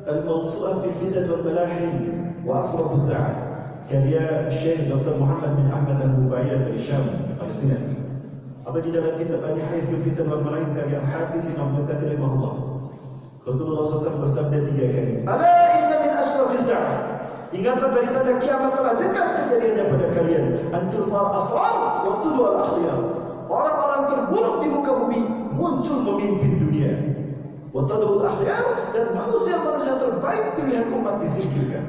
Al-Mawsu'ah fi Fitan wal Malahim wa Asratu Sa'ad, karya Syekh Dr. Muhammad bin Ahmad Al-Mubayyan dari Syam, Palestina. Atau di dalam kitab Al-Nihayah fi Fitan wal Malahim karya Hafiz Ibnu Katsir rahimahullah. Rasulullah SAW bersabda 3 kali, ala inna min asyratiz zaman. Ingatlah dari tanda kiamat telah dekat kejadiannya pada kalian. Anturfa'al asrar wa tudwal akhyar. Orang-orang terburuk di muka bumi muncul memimpin dunia. Wa tudwal akhyar, dan manusia-manusia terbaik pilihan umat disingkirkan.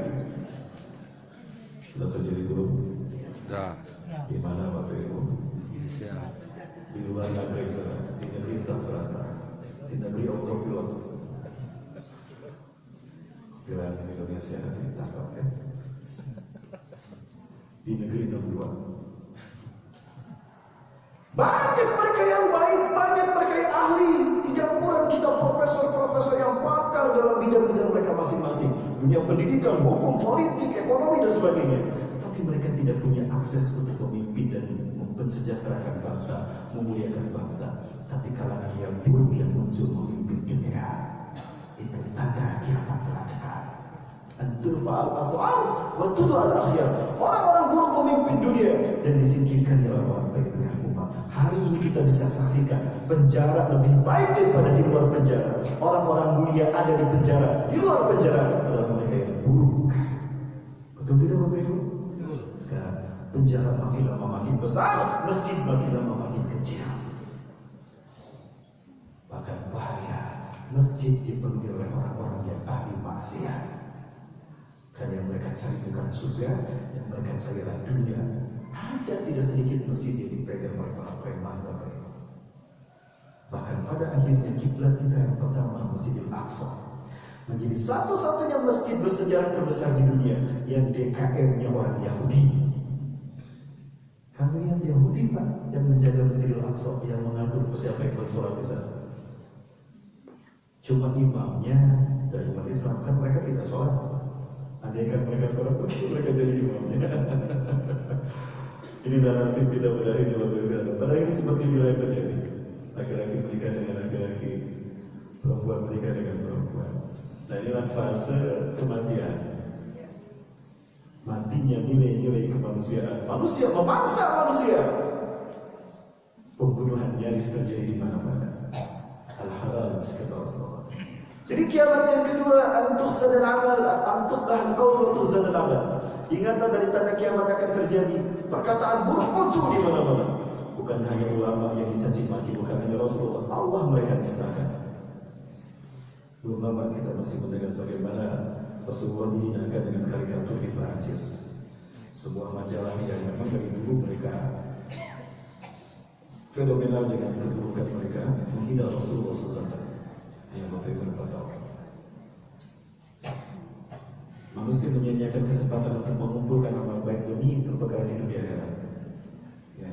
Sudah terjadi belum? Sudah. Di mana Bapak Ibu? Indonesia. Di luar negeri sana, di negeri Tabrata, di negeri Autopilot. Bila Indonesia ditangkap kan? Di negeri 62. Banyak mereka yang baik, banyak mereka yang ahli. Tidak kurang kita profesor-profesor yang pakar dalam bidang-bidang mereka masing-masing. Dunia pendidikan, hukum, politik, ekonomi dan sebagainya. Tapi mereka tidak punya akses untuk memimpin dan mensejahterakan bangsa, memuliakan bangsa. Tapi kalangan yang buruk yang muncul memimpin dunia, itu tanda kiamat telah dekat. Anturfa'al asrar wa tudwal akhyar. Orang-orang buruk memimpin dunia dan disingkirkan oleh orang baik pilihan umat. Hari ini kita bisa saksikan penjara lebih baik daripada di luar penjara. Orang-orang mulia ada di penjara, di luar penjara adalah mereka yang buruk. Betul tidak Bapak Ibu? Sekarang penjara makin lama makin besar, masjid makin lama makin kecil. Bahkan bahaya, masjid dipenuhi oleh orang-orang yang ahli maksiat. Karena yang mereka cari bukan surga, yang mereka carilah dunia. Ada tidak sedikit masjid yang dipegang oleh para preman. Bahkan pada akhirnya kiblat kita yang pertama, Masjidil Aqsa, menjadi satu-satunya masjid bersejarah terbesar di dunia yang DKM-nya orang Yahudi. Kami lihat Yahudi Pak yang menjaga Masjidil Aqsa, yang mengatur siapa yang bersolat di sana. Cuma imamnya dari umat Islam, kan mereka tidak sholat. Andaikan mereka sholat, mereka jadi imamnya. Ini nasib kita pada hari ini. Pada ini seperti bila yang terjadi. Laki-laki menikah dengan laki-laki, perempuan menikah dengan perempuan. Nah inilah fase kematian. Matinya nilai-nilai kemanusiaan. Manusia memaksa manusia. Pembunuhan nyaris terjadi di mana-mana. Al-halal kata Rasulullah. Jadi kiamat yang kedua, antukhzadal amal, antukhbahal qaul wa tukhzadal amal. Ingatlah dari tanda kiamat akan terjadi. Perkataan buruk muncul di mana-mana. Bukan hanya ulama yang dicaci maki, bukan hanya Rasulullah, Allah mereka distakan. Belum lama kita masih mendengar bagaimana Rasulullah dihinakan dengan karikatur di Perancis. Sebuah majalah yang memang dari dulu mereka fenomenal dengan keburukan mereka, menghina Rasulullah SAW. Yang Bapak Ibu tahu. Manusia menyia-nyiakan kesempatan untuk mengumpulkan amal baik demi perpekaran hidup di akhirat. Ya.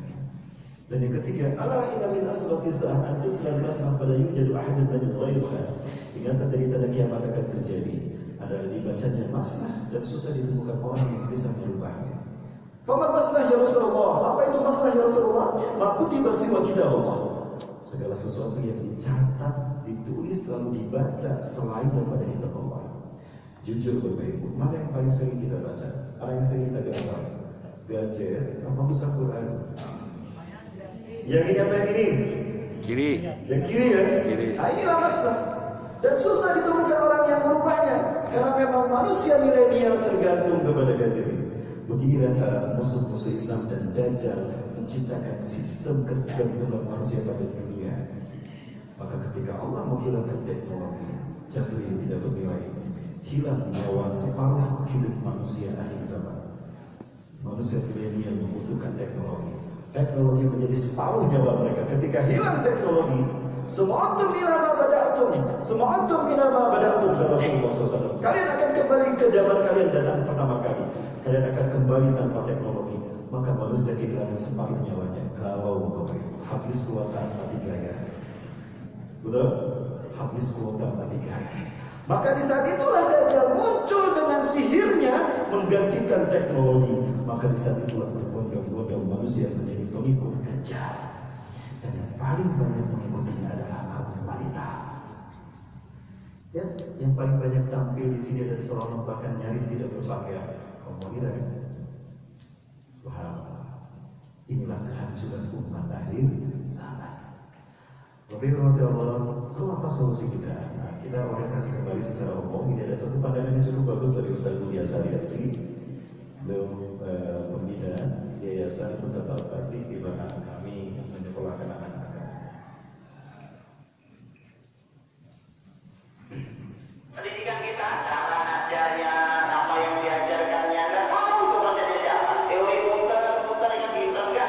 Dan yang ketiga, ala inna min asratiz sa'ah an tutsal masnah fala yujadu ahadun min ghairuha. Ingatlah dari tanda kiamat akan terjadi adalah dibacanya masnah dan susah ditemukan orang yang bisa merubahnya. Faman masnah ya Rasulullah? Apa itu masnah ya Rasulullah? Makutiba siwa kitabullah. Segala sesuatu yang dicatat, ditulis lalu dibaca selain daripada kitab Allah. Jujur Bapak Ibu, mana yang paling sering kita baca? Apa yang sering kita gambar? Gadget, apa bisa Quran? Yang ini apa yang ini? Kiri. Yang kiri ya? Kiri. Nah, inilah masalah. Dan susah ditemukan orang yang merubahnya. Karena memang manusia milenial tergantung kepada gadget ini. Beginilah cara musuh-musuh Islam dan Dajjal menciptakan sistem ketergantungan manusia pada dunia. Maka ketika Allah menghilangkan teknologi, jatuh yang tidak bernilai, hilang nyawa separuh hidup manusia akhir zaman. Manusia milenial membutuhkan teknologi. Teknologi menjadi separuh nyawa mereka. Ketika hilang teknologi, semua antum ila ma bada'tum, semua antum ila ma bada'tum, kata Rasulullah SAW. Kalian akan kembali ke zaman kalian datang pertama kali. Kalian akan kembali tanpa teknologi. Maka manusia kehilangan separuh nyawanya. Kalau habis kuota mati gaya. Betul? Habis kuota mati gaya. Maka di saat itulah Dajjal muncul dengan sihirnya menggantikan teknologi. Maka di saat itulah berbondong-bondong manusia menjadi pengikut Dajjal. Dan yang paling banyak mengikutinya adalah kaum wanita. Ya, yang paling banyak tampil di sini dari seorang bahkan nyaris tidak berpakaian kaum wanita. Subhanallah. Inilah kehancuran umat akhir zaman. Lebih rahmati Allah, itu apa solusi kita? Nah, kita orientasi kembali secara umum. Ini ada satu pandangan yang cukup bagus dari Ustaz Budia Sariasi, beliau pembina Yayasan Pendapat Bakti di mana kami menyekolahkan anak-anak. Pendidikan kita, cara ngajarnya, apa yang diajarkannya, nggak tahu itu konsepnya siapa. Teori muter yang enggak,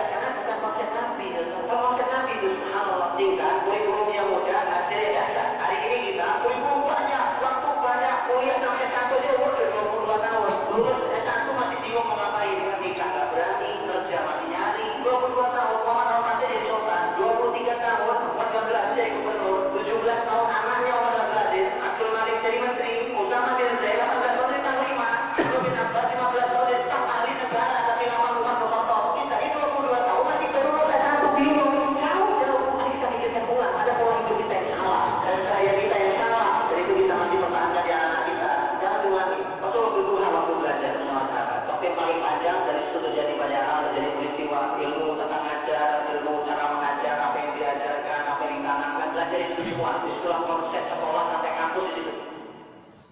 karena bukan konsep Nabi. Kalau konsep Nabi itu subhanallah tingkat, kurikulumnya mudah, hasilnya dasar. Hari ini kita kurikulum banyak, waktu banyak, kuliah sampai S1 aja umur 22 tahun. Lulus S1 masih bingung mau ngapain, nikah nggak berani, kerja masih nyari. 22 tahun, Muhammad Al-Fatih jadi sultan. 23 tahun, 14 jadi gubernur. 17 tahun anaknya Muhammad Al-Aziz. Abdul Malik jadi menteri, Usama bin Zaid 18 tahun ditang 5, Abdul bin Abbas 15 tahun ditang ahli negara, tapi lama Umar Al-Khattab. Kita itu 22 tahun masih baru lulus satu bingung. Jauh, mari kita pikirkan ulang. Ada pola hidup kita yang salah, dan saya kita yang salah. Dan itu kita masih mempertahankan di anak kita. Jangan ulangi. Waktu butuhlah waktu belajar semua masyarakat. Waktu yang paling panjang dari situ terjadi banyak hal, terjadi peristiwa, ilmu tentang ngajar, ilmu cara mengajar, apa yang diajarkan, apa yang ditanamkan, belajar itu semua. Itulah konsep sekolah sampai kampus di situ.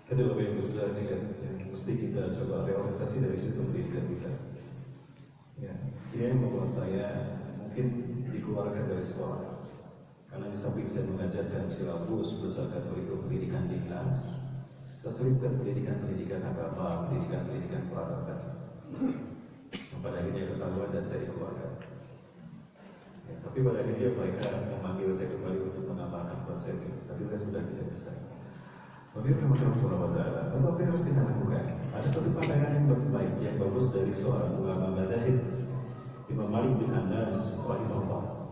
Kedua yang besar sih kan, yang mesti kita coba reorientasi dari sistem pendidikan kita. Ya, ini yang membuat saya mungkin dikeluarkan dari sekolah. Karena di samping saya mengajarkan silabus berdasarkan kurikulum pendidikan dinas, saya selipkan pendidikan agama, pendidikan peradaban. Pada akhirnya ketahuan dan saya dikeluarkan. Ya, tapi pada akhirnya mereka memanggil saya kembali untuk menambahkan konsep ini. Tapi saya sudah tidak bisa. Pemirsa Rasulullah Taala, apa yang harus kita lakukan? Ada satu pandangan yang baik, yang bagus dari seorang ulama madzhab Imam Malik bin Anas rahimahullah.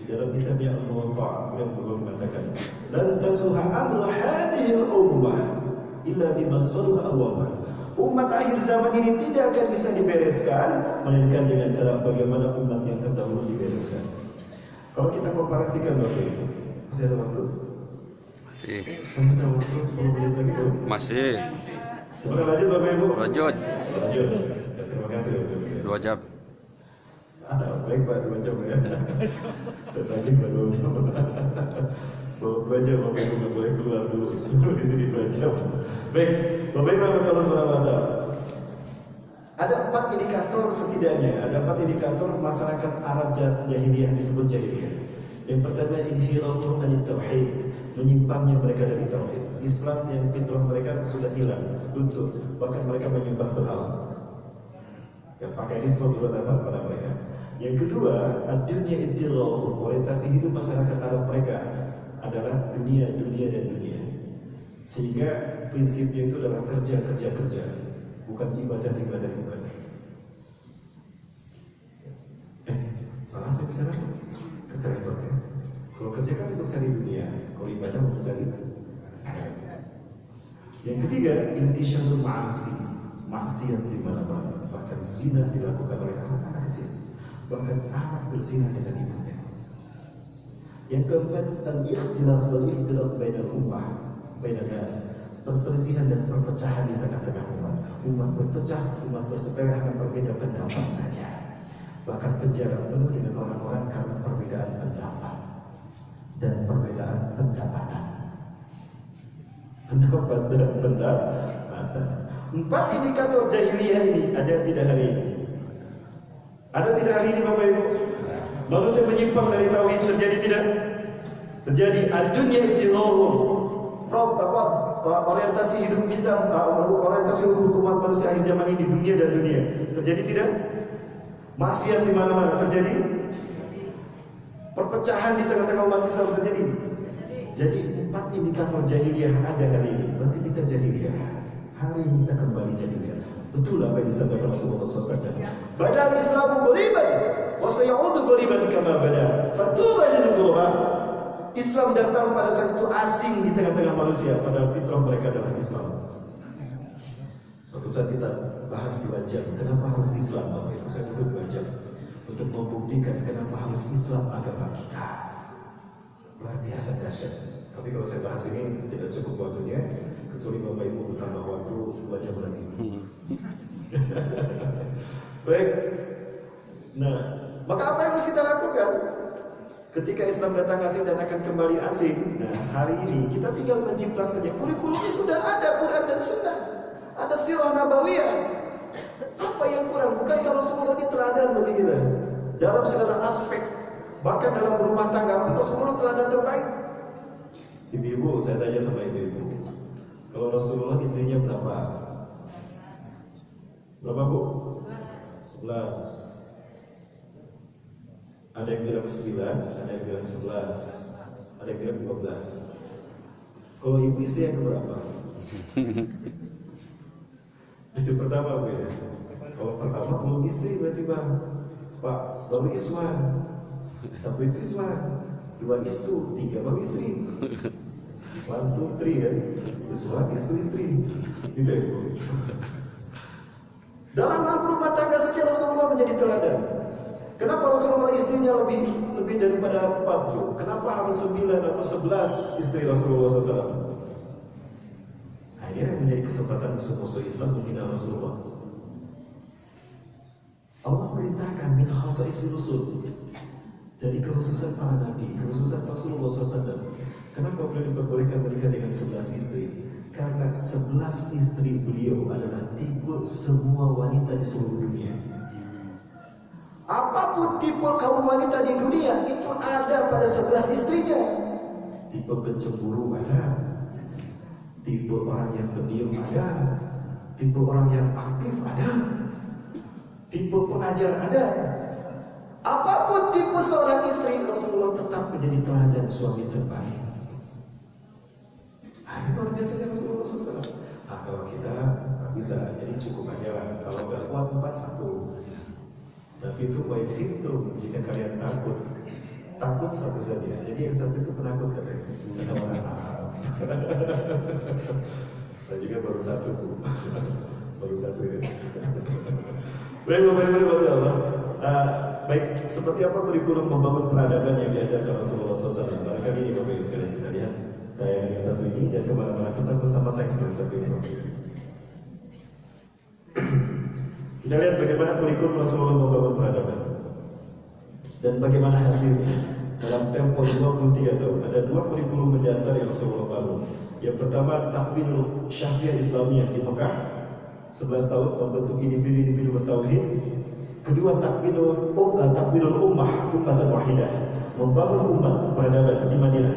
Di dalam kitabnya Al-Muwatta' yang beliau mengatakan, "Lan tasuha amru hadhihi al-ummah illa bima sarra awwal." Umat akhir zaman ini tidak akan bisa dibereskan melainkan dengan cara bagaimana umat yang terdahulu dibereskan. Kalau kita komparasikan Bapak Ibu, masih ada waktu? Masih. Kita waktu 10 menit lagi dong. Masih. Kita lanjut Bapak Ibu. Lanjut. Lanjut. Terima kasih Bapak Ibu. 2 jam. Baik Pak, 2 jam ya. Saya tanya Pak 2 jam. 2 jam Bapak Ibu nggak boleh keluar dulu. Di sini 2 jam. Baik, Bapak Ibu Allah Subhanahu wa Ta'ala. Ada 4 indikator setidaknya. Ada 4 indikator masyarakat Arab jahiliyah disebut jahiliyah. Yang pertama inhirafu anit tauhid, menyimpangnya mereka dari tauhid. Islam yang fitrah mereka sudah hilang, luntur. Bahkan mereka menyembah berhala. Yang pakai Islam berapa pada mereka. Yang kedua, dunia intirof, orientasi hidup masyarakat Arab mereka adalah dunia dan dunia. Sehingga prinsipnya itu adalah kerja, bukan ibadah. Salah saya bicara? Kerja itu ya. Kalau kerja kan untuk cari dunia, kalau ibadah untuk cari. Yang ketiga, intisyarul ma'asi, maksiat di mana-mana, bahkan zina dilakukan oleh anak-anak kecil, bahkan anak berzina dengan ibunya. Yang keempat, al-ikhtilaf wal-iftirat bainal ummah, bainan nas, perselisihan dan perpecahan di tengah-tengah umat. Umat berpecah, umat berseteru karena berbeda pendapat saja. Bahkan penjara penuh dengan orang-orang karena perbedaan pendapat dan perbedaan pendapatan. Pendapat dan pendapatan. 4 indikator jahiliyah ini ada tidak hari ini? Ada tidak hari ini Bapak Ibu? Manusia menyimpang dari tauhid terjadi tidak? Terjadi. Dunia intirohum. Orientasi hidup kita, orientasi umat manusia akhir zaman ini dunia dan dunia. Terjadi tidak? Maksiat di mana-mana terjadi. Perpecahan di tengah-tengah umat Islam terjadi. Jadi 4 indikator jahiliyah ada hari ini. Berarti kita jahiliyah. Hari ini kita kembali jahiliyah. Betul apa yang disampaikan Rasulullah SAW. Badal Islamu qariban wa sayaudu qariban kama bada. Fatuba lil ghuraba. Islam datang pada saat itu asing di tengah-tengah manusia, padahal fitrah mereka adalah Islam. Suatu saat kita bahas 2 jam, kenapa harus Islam? Bapak Ibu, saya butuh 2 jam untuk membuktikan kenapa harus Islam agama kita. Luar biasa dahsyat. Tapi kalau saya bahas ini tidak cukup waktunya, kecuali Bapak Ibu bertambah waktu 2 jam lagi. Baik. Nah, maka apa yang harus kita lakukan? Ketika Islam datang asing dan akan kembali asing, nah hari ini kita tinggal menjiplak saja. Kurikulumnya sudah ada, Quran dan Sunnah. Ada sirah nabawiyah. Apa yang kurang? Bukankah Rasulullah ini teladan bagi kita dalam segala aspek, bahkan dalam rumah tangga pun Rasulullah teladan terbaik. Ibu-ibu, saya tanya sama ibu-ibu, kalau Rasulullah istrinya berapa? Berapa, Bu? 11. Ada yang bilang 9, ada yang bilang 11, ada yang bilang 12. Kalau ibu istri yang berapa? Istri pertama, Bu ya. Kalau pertama belum istri berarti Bang. Pak, baru Isman. Satu itu Isman, 2 istu, 3 baru istri. 1, 2, 3 ya. Isman, istri. Tidak Ibu. Dalam hal rumah tangga saja Rasulullah menjadi teladan. Kenapa Rasulullah istrinya lebih daripada 40? Kenapa harus 9 atau 11 istri Rasulullah SAW? Nah, ini yang menjadi kesempatan musuh-musuh Islam menghina Rasulullah. Allah perintahkan min khasa'is rusul, dari kekhususan para nabi, kekhususan Rasulullah SAW. Kenapa beliau diperbolehkan menikah dengan 11 istri? Karena 11 istri beliau adalah tipe semua wanita di seluruh dunia. Apapun tipe kaum wanita di dunia itu ada pada 11 istrinya. Tipe pencemburu ada, tipe orang yang pendiam ada, tipe orang yang aktif ada, tipe pengajar ada. Apapun tipe seorang istri, Rasulullah tetap menjadi teladan suami terbaik. Ini luar biasa Rasulullah SAW. Nah, kalau kita bisa, jadi cukup aja lah. Kalau nggak kuat 4-1. Tapi itu baik itu jika kalian takut satu saja. Jadi yang satu itu penakut katanya. Saya juga baru satu, baru satu ya. Baik, Allah. Baik, seperti apa kurikulum membangun peradaban yang diajarkan Rasulullah SAW? Barangkali ini Bapak Ibu sekalian kita lihat. Saya yang satu ini dan kemana-mana tetap bersama saya yang satu ini. Kita lihat bagaimana kurikulum Rasulullah membangun peradaban dan bagaimana hasilnya. Dalam tempo 23 tahun ada 2 kurikulum mendasar yang Rasulullah bangun. Yang pertama, takwin syakhsiyah Islamiyah di Mekah, 11 tahun membentuk individu-individu bertauhid. Kedua, takwinul ummah ummatan wahidah, membangun umat peradaban di Madinah.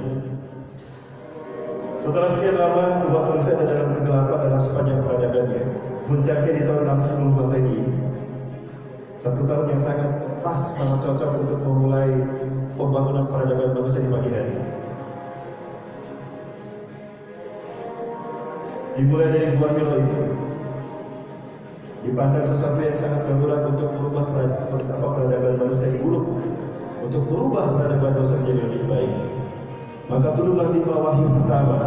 Setelah sekian lama umat manusia ada dalam kegelapan dalam sepanjang peradabannya. Puncaknya di tahun 60 Masehi, 1 tahun yang sangat pas, sangat cocok untuk memulai pembangunan peradaban manusia di Madinah. Dimulai dari Gua Hira itu, dipandang sesuatu yang sangat darurat untuk merubah peradaban manusia di buruk, untuk merubah peradaban manusia menjadi lebih baik. Maka turunlah 5 wahyu pertama.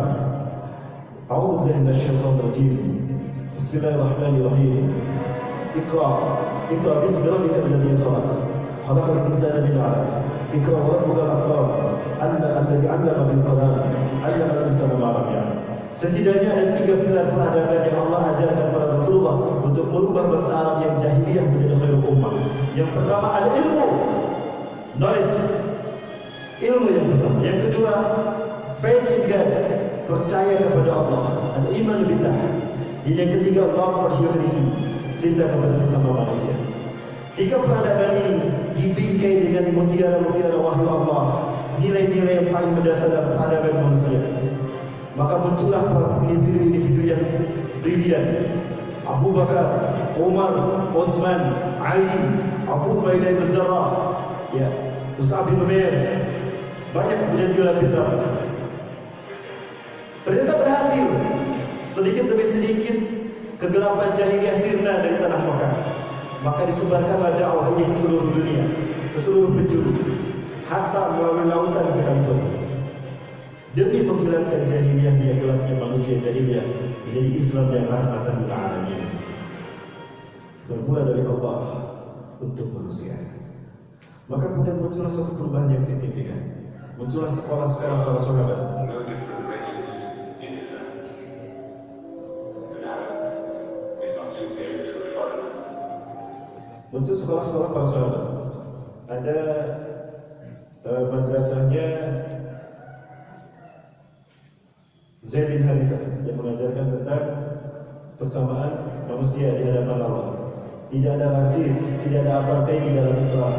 A'udzu billahi minasyaitonir rajim. Bismillahirrahmanirrahim. Iqra bismi rabbikal ladzi khalaq. Khalaqal insana min 'alaq. Iqra wa rabbukal akram. Alladzi 'allama bil qalam. 'allamal insana ma lam ya'lam. Setidaknya ada 3 pilar peradaban yang Allah ajarkan kepada Rasulullah untuk merubah bangsa Arab yang jahiliyah menjadi khairul ummah. Yang pertama al-ilmu, knowledge. Ilmu yang pertama. Yang kedua, faith in God, percaya kepada Allah, al-iman billah. Dan yang ketiga, love for humanity, cinta kepada sesama manusia. 3 peradaban ini dibingkai dengan mutiara-mutiara wahyu Allah, nilai-nilai yang paling mendasar dalam peradaban manusia. Maka muncullah individu-individu yang brilian. Abu Bakar, Umar, Utsman, Ali, Abu Ubaidah bin Jarrah, ya, Mus'ab bin Umair. Banyak kemudian bilang ternyata berhasil. Sedikit demi sedikit kegelapan jahiliyah sirna dari tanah Mekah. Maka disebarkanlah dakwah ini ke seluruh dunia, ke seluruh penjuru, hatta melalui lautan sekalipun. Demi menghilangkan jahiliyah yang gelapnya manusia jahiliyah menjadi Islam yang rahmatan lil alamin. Bermula dari Allah untuk manusia. Maka kemudian muncullah satu perubahan yang signifikan. Muncullah sekolah-sekolah para sahabat. Muncul sekolah-sekolah para sahabat. Ada madrasahnya Zaid bin Harisah yang mengajarkan tentang persamaan manusia di hadapan Allah. Tidak ada rasis, tidak ada apartheid di dalam Islam.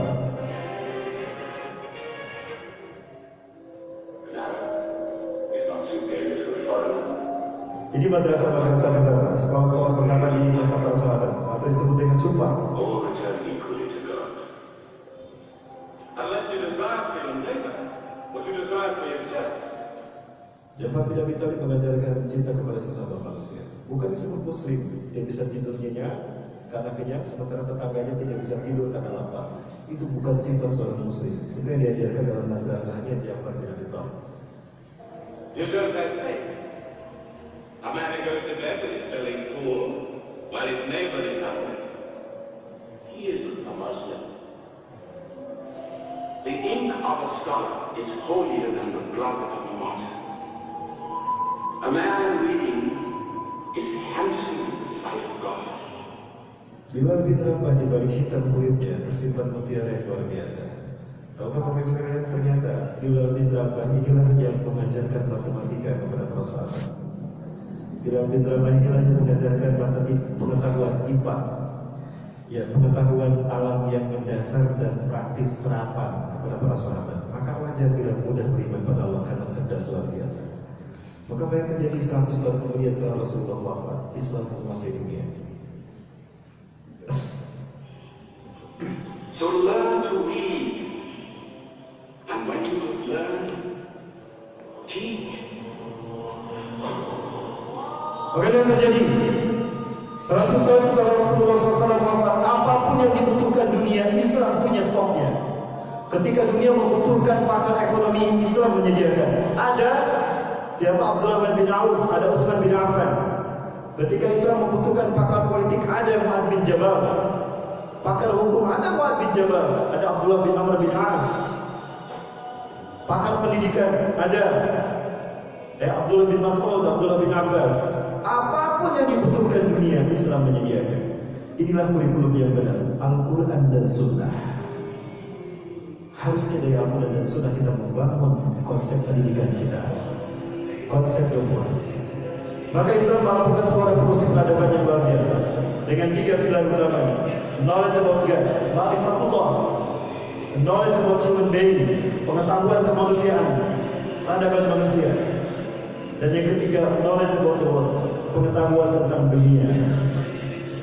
Ini madrasah-madrasah pertama, sekolah-sekolah pertama di masa para sahabat, atau disebut dengan sufa. Ja'far bin Abi Thalib mengajarkan cinta kepada sesama manusia. Bukan disebut muslim yang bisa tidur nyenyak karena kenyang, sementara tetangganya tidak bisa tidur karena lapar. Itu bukan sifat seorang muslim. Itu yang diajarkan dalam madrasahnya Ja'far bin Abi Thalib. A man who goes to bed with his belly full while his neighbor is hungry. He isn't a Muslim. The ink of a scholar is holier than the blood of a martyr. A man reading is handsome in the sight of God. Bilal bin Rabah di balik hitam kulitnya tersimpan mutiara yang luar biasa. Tahukah pemirsa sekalian, ternyata Bilal bin Rabah inilah yang mengajarkan matematika kepada para sahabat. Bilal bin Rabah inilah yang mengajarkan pengetahuan IPA, ya, pengetahuan alam yang mendasar dan praktis terapan kepada para sahabat. Maka wajar Bilal mudah beriman pada Allah karena cerdas luar biasa. Maka apa yang terjadi 100 tahun kemudian setelah Rasulullah wafat, Islam menguasai dunia. So learn to read, and when you have learned, teach. Maka yang terjadi 100 tahun setelah Rasulullah SAW wafat, apapun yang dibutuhkan dunia, Islam punya stoknya. Ketika dunia membutuhkan pakar ekonomi, Islam menyediakan. Ada siapa? Abdurrahman bin Auf, ada Utsman bin Affan. Ketika Islam membutuhkan pakar politik, ada Mu'adz bin Jabal. Pakar hukum, ada Mu'adz bin Jabal, ada Abdullah bin Amr bin As. Pakar pendidikan, ada Abdullah bin Mas'ud, Abdullah bin Abbas. Apapun yang dibutuhkan dunia, Islam menyediakan. Inilah kurikulum yang benar, Al-Quran dan Sunnah. Harusnya dari Al-Quran dan Sunnah kita membangun konsep pendidikan kita, konsep ilmu. Maka Islam melakukan sebuah revolusi peradaban yang luar biasa dengan 3 pilar utamanya: knowledge about God, ma'rifatullah, knowledge about human being, pengetahuan kemanusiaan, peradaban manusia, dan yang ketiga, knowledge about the world, pengetahuan tentang dunia.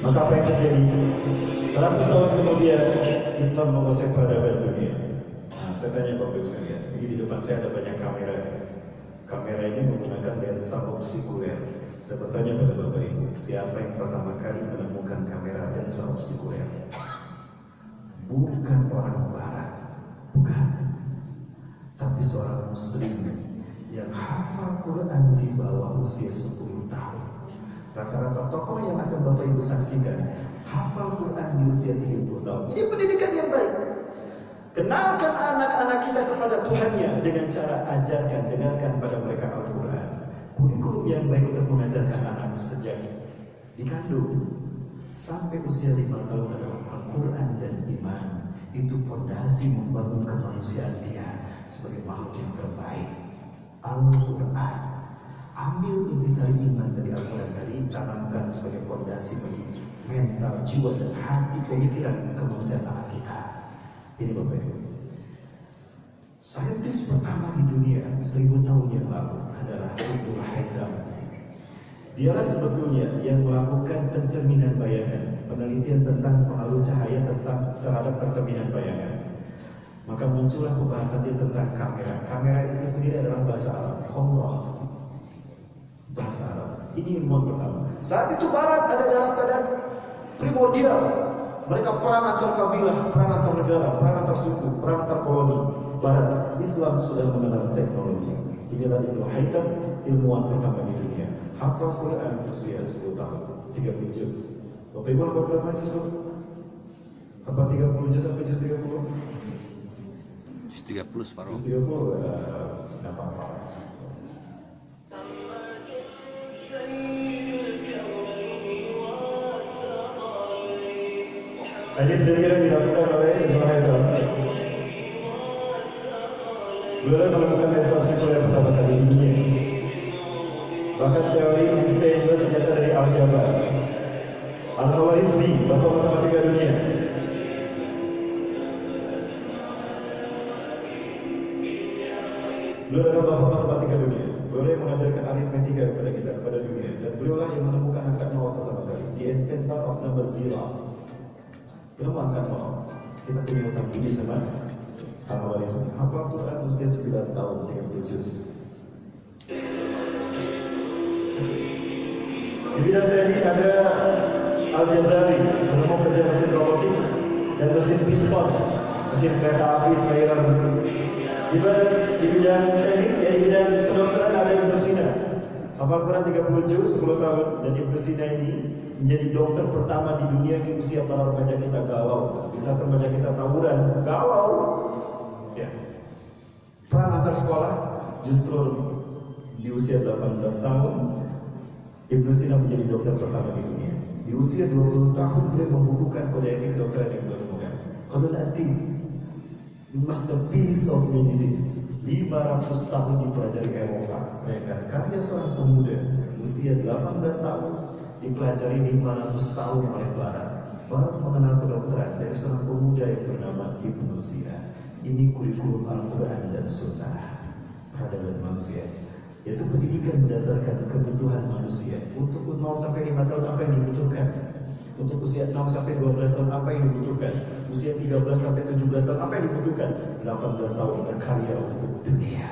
Maka apa yang terjadi? 100 tahun kemudian Islam menguasai peradaban dunia. Nah, saya tanya Bapak Ibu sekalian, ini di depan saya ada banyak kamera. Kamera ini menggunakan lensa obskurer. Saya bertanya pada Bapak Ibu, siapa yang pertama kali menemukan kamera lensa obskurer? Bukan orang Barat, bukan, tapi seorang Muslim yang hafal Quran di bawah usia 10 tahun. Rata-rata tokoh yang akan Bapak Ibu saksikan hafal Quran di usia 30 tahun. Ini pendidikan yang baik. Kenalkan anak-anak kita kepada Tuhannya dengan cara ajarkan, dengarkan pada mereka Al-Quran. Kurikulum yang baik untuk mengajarkan anak sejak dikandung sampai usia 5 tahun adalah Al-Quran dan iman. Itu fondasi membangun kemanusiaan dia sebagai makhluk yang terbaik. Al-Quran, ambil intisari iman dari Al-Quran tadi, tanamkan sebagai fondasi bagi mental, jiwa dan hati, pemikiran kemanusiaan anak kita. Ini Bapak Ibu, saintis pertama di dunia 1000 tahun yang lalu adalah Ibnu Haytham. Dialah sebetulnya yang melakukan pencerminan bayangan, penelitian tentang pengaruh cahaya terhadap percerminan bayangan. Maka muncullah pembahasan dia tentang kamera. Kamera itu sendiri adalah bahasa Arab, Qomrah, bahasa Arab. Ini ilmuwan pertama. Saat itu Barat ada dalam keadaan primordial. Mereka perang antar kabilah, perang antar negara, perang antar suku, perang antar koloni. Barat, Islam sudah mengenal teknologi. Inilah Ibnu Haytham, ilmuwan pertama di dunia. Hafal Quran usia 10 tahun, 30 juz. Bapak Ibu hafal berapa juz? Apa 30 juz sampai juz 30? 30 separuh. 30 nggak apa-apa. Ini penelitian yang dilakukan oleh Ibnu Haytham. Beliau menemukan lensa sirkuler pertama kali di dunia. Bahkan teori Einstein juga ternyata dari aljabar. Al-Khwarizmi, bapak matematika dunia. Beliau adalah bapak matematika dunia. Beliau yang mengajarkan aritmetika kepada kita, kepada dunia. Dan beliau lah yang menemukan angka nol pertama kali. The inventor of number zero. Kenapa angka nol? Kita punya utang budi sama Al-Khwarizmi. Hafal Quran usia 9 tahun, 30 juz. Di bidang teknik ada Al-Jazari, menemukan kerja mesin robotik dan mesin piston, mesin kereta api, trailer. Di bidang teknik, di bidang kedokteran ada Ibnu Sina. Hafal Quran 30 juz, 10 tahun, dan Ibnu Sina ini menjadi dokter pertama di dunia di usia para remaja kita galau. Di saat remaja kita tawuran, galau. Ya. Perang antar sekolah justru di usia 18 tahun Ibnu Sina menjadi dokter pertama di dunia. Di usia 20 tahun beliau membukukan kode etik kedokteran yang beliau temukan. Qanun At-Tibb, masterpiece of medicine. 500 tahun dipelajari Eropa. Bayangkan karya seorang pemuda usia 18 tahun dipelajari 500 tahun oleh Barat. Barat mengenal kedokteran dari seorang pemuda yang bernama Ibnu Sina. Ini kurikulum Al-Quran dan Sunnah peradaban manusia, yaitu pendidikan berdasarkan kebutuhan manusia. Untuk 0 sampai 5 tahun apa yang dibutuhkan? Untuk usia 6 sampai 12 tahun apa yang dibutuhkan? Usia 13 sampai 17 tahun apa yang dibutuhkan? 18 tahun berkarya untuk dunia.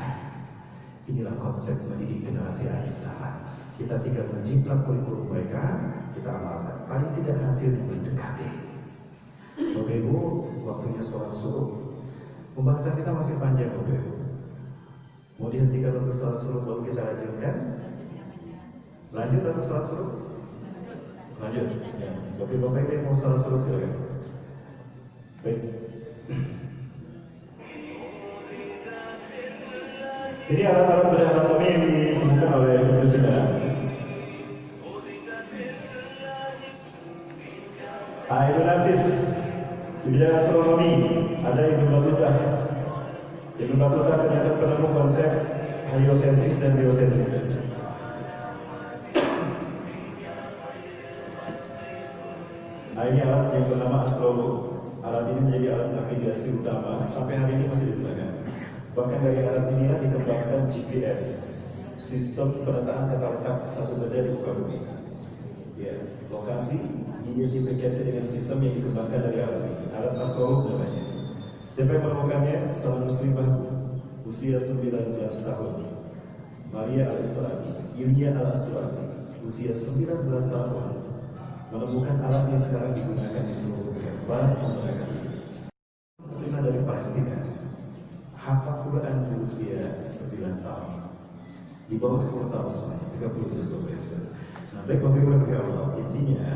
Inilah konsep mendidik generasi akhir zaman. Kita tinggal menjiplak kurikulum mereka, kita amalkan. Paling tidak hasil mendekati. Bapak Ibu, waktunya sholat subuh. Pembahasan kita masih panjang, Bapak Ibu. Mau dihentikan untuk sholat subuh baru kita lanjutkan? Lanjut atau sholat subuh? Lanjut. Ya. Tapi Bapak Ibu mau sholat subuh silakan. Baik. Ini alat-alat bedah anatomi yang ditemukan oleh Ibnu Sina. Ibnu Nafis di bidang astronomi ada Ibnu Battuta. Ibnu Battuta ternyata penemu konsep heliosentris dan geosentris. Ini alat yang bernama Astrologo. Alat ini menjadi alat navigasi utama sampai hari ini masih digunakan. Bahkan dari alat inilah dikembangkan GPS, sistem penataan tata letak satu benda di muka bumi. Ya, lokasi identifikasi dengan sistem yang dikembangkan dari alat ini. Alat Astrologo namanya. Siapa yang menemukannya? Seorang muslimah usia 19 tahun. Maria Al-Aswadi, Ilya Al-Aswadi, usia 19 tahun, menemukan alat yang sekarang digunakan di seluruh dunia. Barat menggunakan ini. Muslimah dari Palestina, hafal Quran di usia 9 tahun. Di bawah 10 tahun semuanya, 30 juz. Nah, baik Bapak Ibu yang Allah, intinya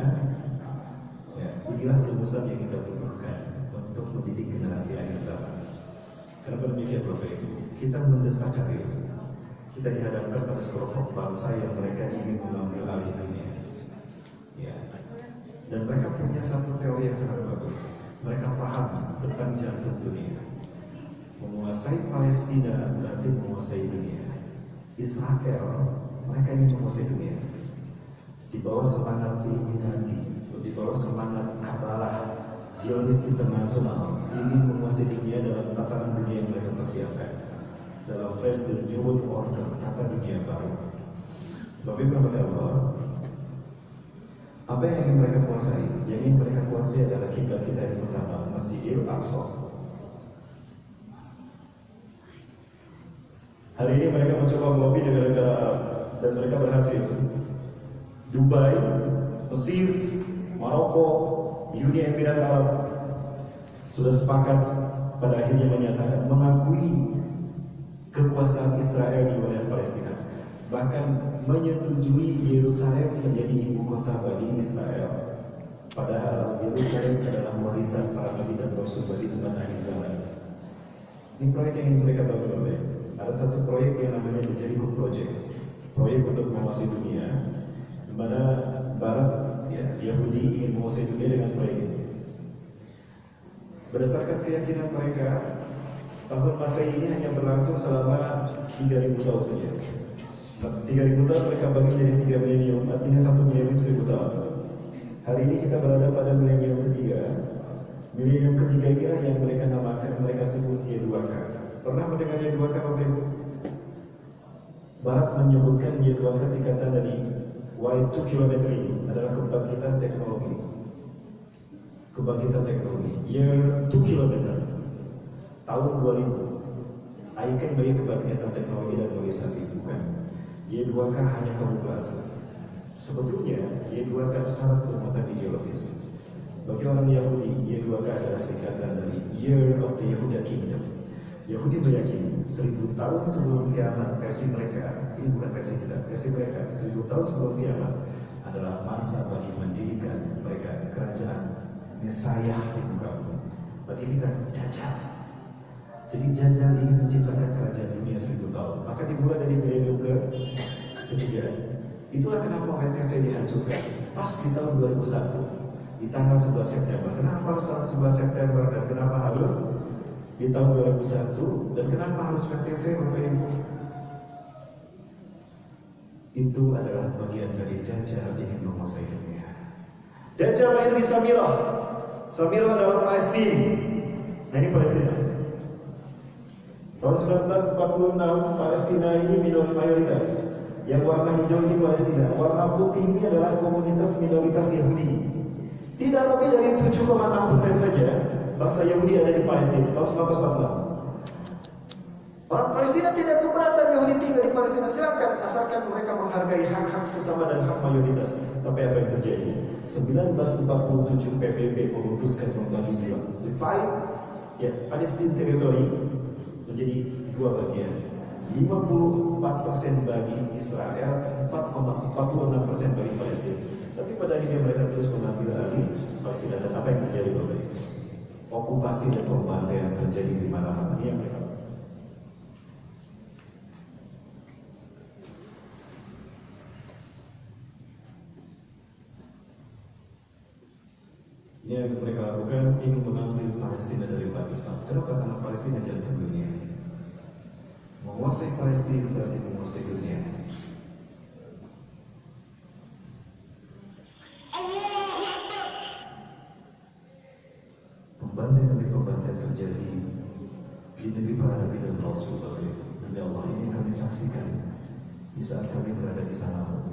ya, inilah rumusan yang kita butuhkan untuk mendidik generasi akhir zaman. Kenapa demikian Bapak Ibu? Kita mendesak hari itu. Kita dihadapkan pada sekelompok bangsa yang mereka ingin mengambil alih dunia. Ya. Dan mereka punya satu teori yang sangat bagus. Mereka paham tentang jantung dunia. Menguasai Palestina berarti menguasai dunia. Israel, mereka ingin menguasai dunia. Di bawah semangat Illuminati, di bawah semangat Kabbalah, Zionis internasional ingin menguasai dunia dalam tataran dunia yang mereka persiapkan. Dalam frame the New World Order, tata dunia baru. Bapak Ibu Allah, apa yang ingin mereka kuasai? Yang ingin mereka kuasai adalah kiblat kita yang pertama, Masjidil Aqsa. Hari ini mereka mencoba melobi negara-negara Arab dan mereka berhasil. Dubai, Mesir, Maroko, Uni Emirat Arab sudah sepakat pada akhirnya menyatakan mengakui kekuasaan Israel di wilayah Palestina, bahkan menyetujui Yerusalem menjadi ibu kota bagi Israel. Padahal Yerusalem adalah warisan para nabi dan rasul bagi umat akhir zaman. Ini proyek yang ingin mereka bangun oleh. Ada satu proyek yang namanya The Jericho Project, proyek untuk menguasai dunia, di mana Barat, ya, Yahudi ingin menguasai dunia dengan proyek ini. Berdasarkan keyakinan mereka, Tahun Masehi ini hanya berlangsung selama 3.000 tahun saja. 3.000 tahun mereka bagi menjadi 3 milenium, artinya 1 milenium 1.000 tahun. Hari ini kita berada pada milenium ketiga. Milenium ketiga inilah yang mereka namakan, mereka sebut Y2K. Pernah mendengar Y2K Bapak Ibu? Barat menyebutkan Y2K singkatan dari Y2 km ini adalah kebangkitan teknologi. Kebangkitan teknologi. Year 2 km. Tahun 2000. Icon bagi kebangkitan teknologi dan globalisasi, bukan. Y2K hanya kamuflase. Sebetulnya Y2K sangat bermuatan ideologis. Bagi orang Yahudi, Y2K adalah singkatan dari Year of the Yehuda Kingdom. Yahudi meyakini 1000 tahun sebelum kiamat, versi mereka, ini bukan versi kita, versi mereka 1000 tahun sebelum kiamat adalah masa bagi mendirikan mereka kerajaan Mesayah di muka bumi. Bagi kita Dajjal. Jadi Dajjal ingin menciptakan kerajaan dunia 1000 tahun. Maka dimulai dari milenium ketiga. Itulah kenapa WTC dihancurkan pas di tahun 2001 di tanggal 11 September. Kenapa harus 11 September dan kenapa harus di tahun 2001 dan kenapa harus WTC Bapak Ibu? Itu adalah bagian dari Dajjal ingin menguasai dunia. Dajjal lahir di Samirah. Samirah adalah Palestina. Nah ini Palestina. Tahun 1946 Palestina ini mayoritas. Yang warna hijau ini Palestina. Warna putih ini adalah komunitas minoritas Yahudi. Tidak lebih dari 7,6% saja bangsa Yahudi ada di Palestina tahun 1946. Orang Palestina tidak keberatan Yahudi tinggal di Palestina. Silakan, asalkan mereka menghargai hak-hak sesama dan hak mayoritas. Tapi apa yang terjadi? 1947 PBB memutuskan membagi dua. Divide, ya, Palestina teritori menjadi dua bagian. 54% bagi Israel, 4,46% bagi Palestina. Tapi pada akhirnya mereka terus mengambil alih Palestina. Dan apa yang terjadi Bapak Ibu? Okupasi dan pembantaian terjadi di mana-mana. Ini yang mereka. Ini yang mereka lakukan, ingin mengambil Palestina dari Pakistan. Kenapa? Karena Palestina jantung dunia. Menguasai Palestina berarti menguasai dunia. Pembantaian demi pembantaian terjadi di negeri para nabi dan rasul. Demi Allah ini kami saksikan di saat kami berada di sana.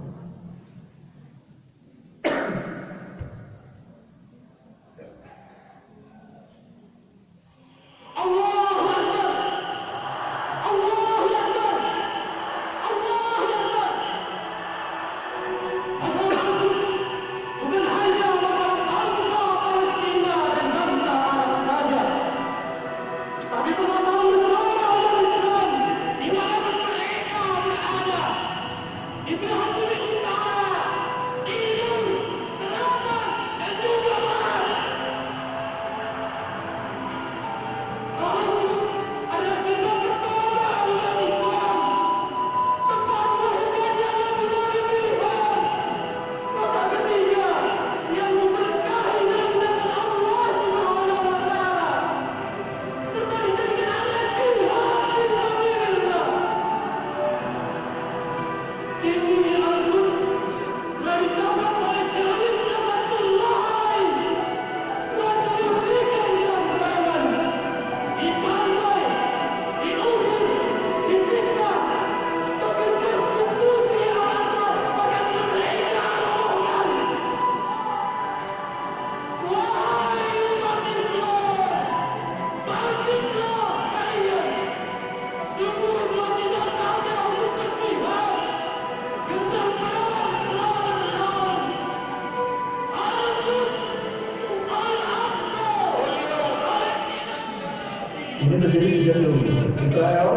Ini terjadi sejak dulu. Israel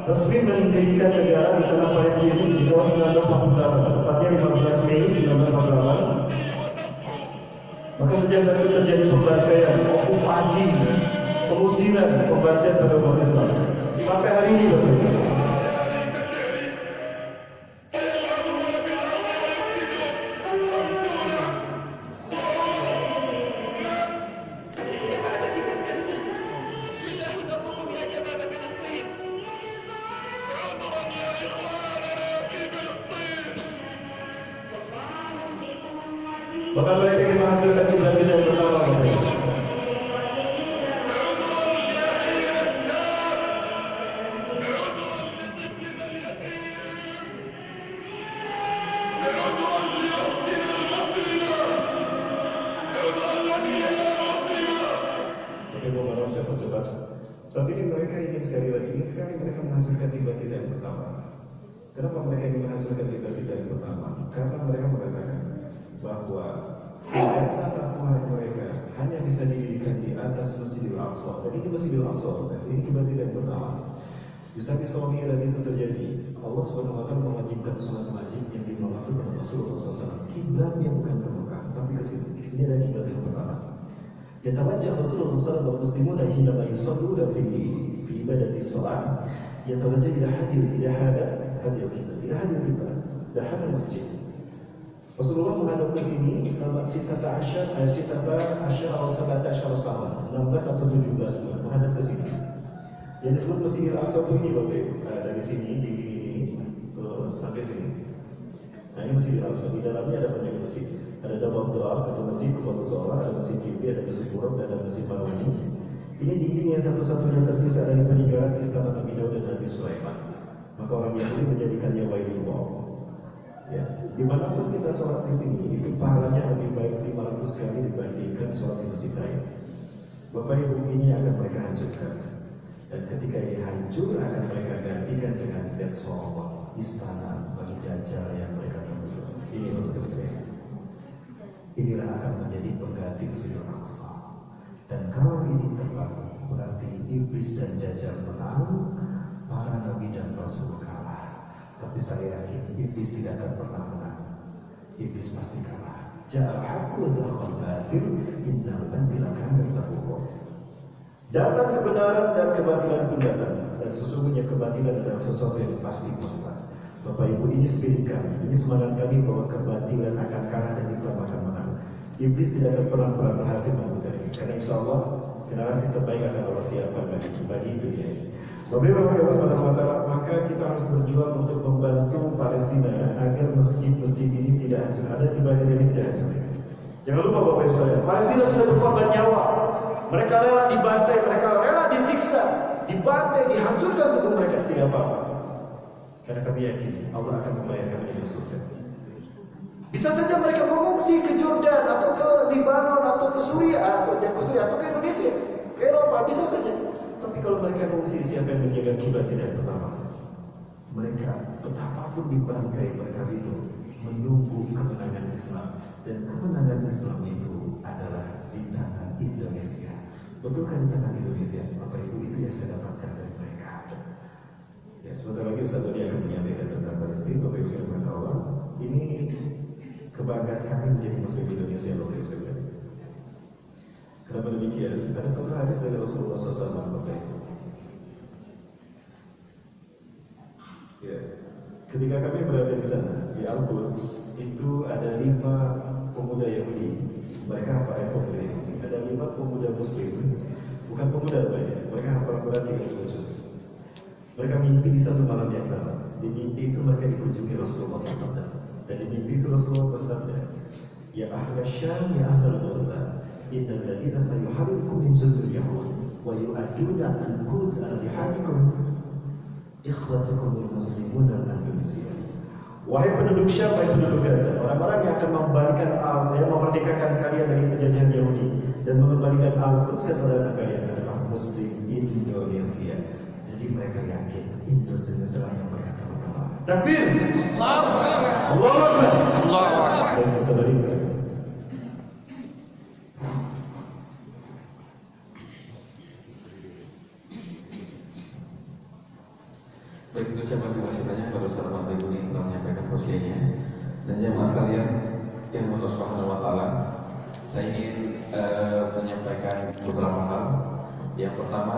resmi mendirikan negara di tanah Palestina di tahun 1948, tepatnya 15 Mei 1948. Maka sejak saat itu terjadi pembantaian, okupasi, pengusiran, pembantaian pada umat Islam. Sampai hari ini, Bapak Ibu. Bahkan mereka yang menghancurkan kiblat kita yang pertama Bapak Ibu. Cepat. Saat ini mereka ingin sekali mereka menghancurkan kiblat kita yang pertama. Kenapa mereka ingin menghancurkan kiblat kita yang pertama? Karena mereka mengatakan bahwa siasat Tuhan mereka hanya bisa didirikan di atas Masjidil Aqsa. Dan ini Masjidil Aqsa, ini kiblat kita yang pertama. Bisa disawami dan itu terjadi. Allah Subhanahu wa taala mewajibkan salat wajib yang dimulai oleh Rasulullah SAW. Kiblatnya bukan ke Mekah, tapi ke situ. Ini ada kiblat yang pertama. يتوجه رسول الله صلى الله عليه وسلم والمسلمون حينما يصلون في عبادة الصلاة يتوجه إلى هذا القبلة إلى هذا المسجد. Rasulullah menghadap ke sini selama 17 atau 17 tahun, 16 atau 17 bulan menghadap ke sini. Yang disebut Masjidil Aqsa ini Bapak Ibu, dari sini di sampai sini. Nah ini Masjidil Aqsa, di dalamnya ada banyak masjid. Ada Dabaqul Arf, ada Masjid Kufatul Zohar, ada Masjid Kibi, ada Masjid Qurab, dan ada Masjid Marwani. Ini dinding yang satu-satunya tersisa dari peninggalan istana Nabi Daud dan Nabi Sulaiman. Maka orang Yahudi menjadikannya Wailul Wall. Ya, dimanapun kita sholat di sini, itu pahalanya lebih baik 500 kali dibandingkan sholat di masjid lain. Bapak Ibu, ini akan mereka hancurkan. Dan ketika ini hancur, akan mereka gantikan dengan Bait Solomon, istana bagi Dajjal yang mereka tunggu. Ini menurut saya. Inilah akan menjadi pengganti Masjidil Aqsa. Dan kalau ini terbangun, berarti iblis dan Dajjal menang, para nabi dan rasul kalah. Tapi saya yakin iblis tidak akan pernah menang. Iblis pasti kalah. Ja'al haqqu zakhal batil, innal batila kana zahuqa. Datang kebenaran dan kebatilan pun datang. Dan sesungguhnya kebatilan adalah sesuatu yang pasti musnah. Bapak Ibu, ini spirit kami, ini semangat kami bahwa kebatilan akan kalah dan Islam akan menang. Iblis tidak akan pernah berhasil membuat ini, karena insya Allah generasi terbaik akan Allah siapkan bagi dunia ini. Bapak Ibu Allah Subhanahu wa taala, maka kita harus berjuang untuk membantu Palestina agar masjid-masjid ini tidak hancur. Ada ibadah ini tidak hancur. Jangan lupa Bapak Ibu saudara, Palestina sudah berkorban nyawa. Mereka rela dibantai, mereka rela disiksa, dibantai, dihancurkan untuk mereka tidak apa-apa. Karena kami yakin Allah akan membayarkan dengan surga. Bisa saja mereka mengungsi ke Jordan atau ke Libanon atau ke Suriah atau ke Indonesia, ke Eropa, bisa saja. Tapi kalau mereka mengungsi, siapa yang menjaga kiblat tidak pertama? Mereka betapapun dibantai mereka itu menunggu kemenangan Islam, dan kemenangan Islam itu adalah di tangan Indonesia. Betulkah di tangan Indonesia? Bapak Ibu, itu yang saya dapatkan dari mereka. Ya, sebentar lagi Ustaz tadi akan menyampaikan tentang Palestina. Bapak Ibu sekalian Allah, ini kebanggaan kami menjadi Muslim Indonesia, Bapak Ibu sekalian. Kenapa demikian? Ada satu hadis dari Rasulullah SAW, Bapak Ibu. Ya, ketika kami berada di sana di Al-Quds, itu ada 5 pemuda Yahudi. Mereka hafal pemuda Yahudi. Ada 5 pemuda Muslim, bukan pemuda banyak. Mereka hafal Quran 3 khusus. Mereka mimpi di satu malam yang sama. Di mimpi itu mereka dikunjungi Rasulullah SAW. Dan di mimpi itu Rasulullah bersabda, Ya ahla Syam, ya ahla Gaza, innal ladina sayuharrikum min zulmil Yahud wa yu'aduna al-Quds al-biharikum ikhwatukum muslimun al-Indonesia. Wahai penduduk Syam, wahai penduduk Gaza, orang-orang yang akan memerdekakan kalian dari penjajahan Yahudi dan mengembalikan Al-Quds kepada kalian adalah Muslim Indonesia. Jadi mereka yakin Indonesia yang mereka terutama. Takbir! Allahu Akbar! Allahu Akbar! Allahu Akbar! Dan bersaudari saya. Baik, itu siapa terima kasih banyak kepada Ustaz Bapak Ibu yang telah menyampaikan tausiahnya. Dan jemaah sekalian yang Allah Subhanahu wa taala, saya ingin menyampaikan beberapa hal. Yang pertama,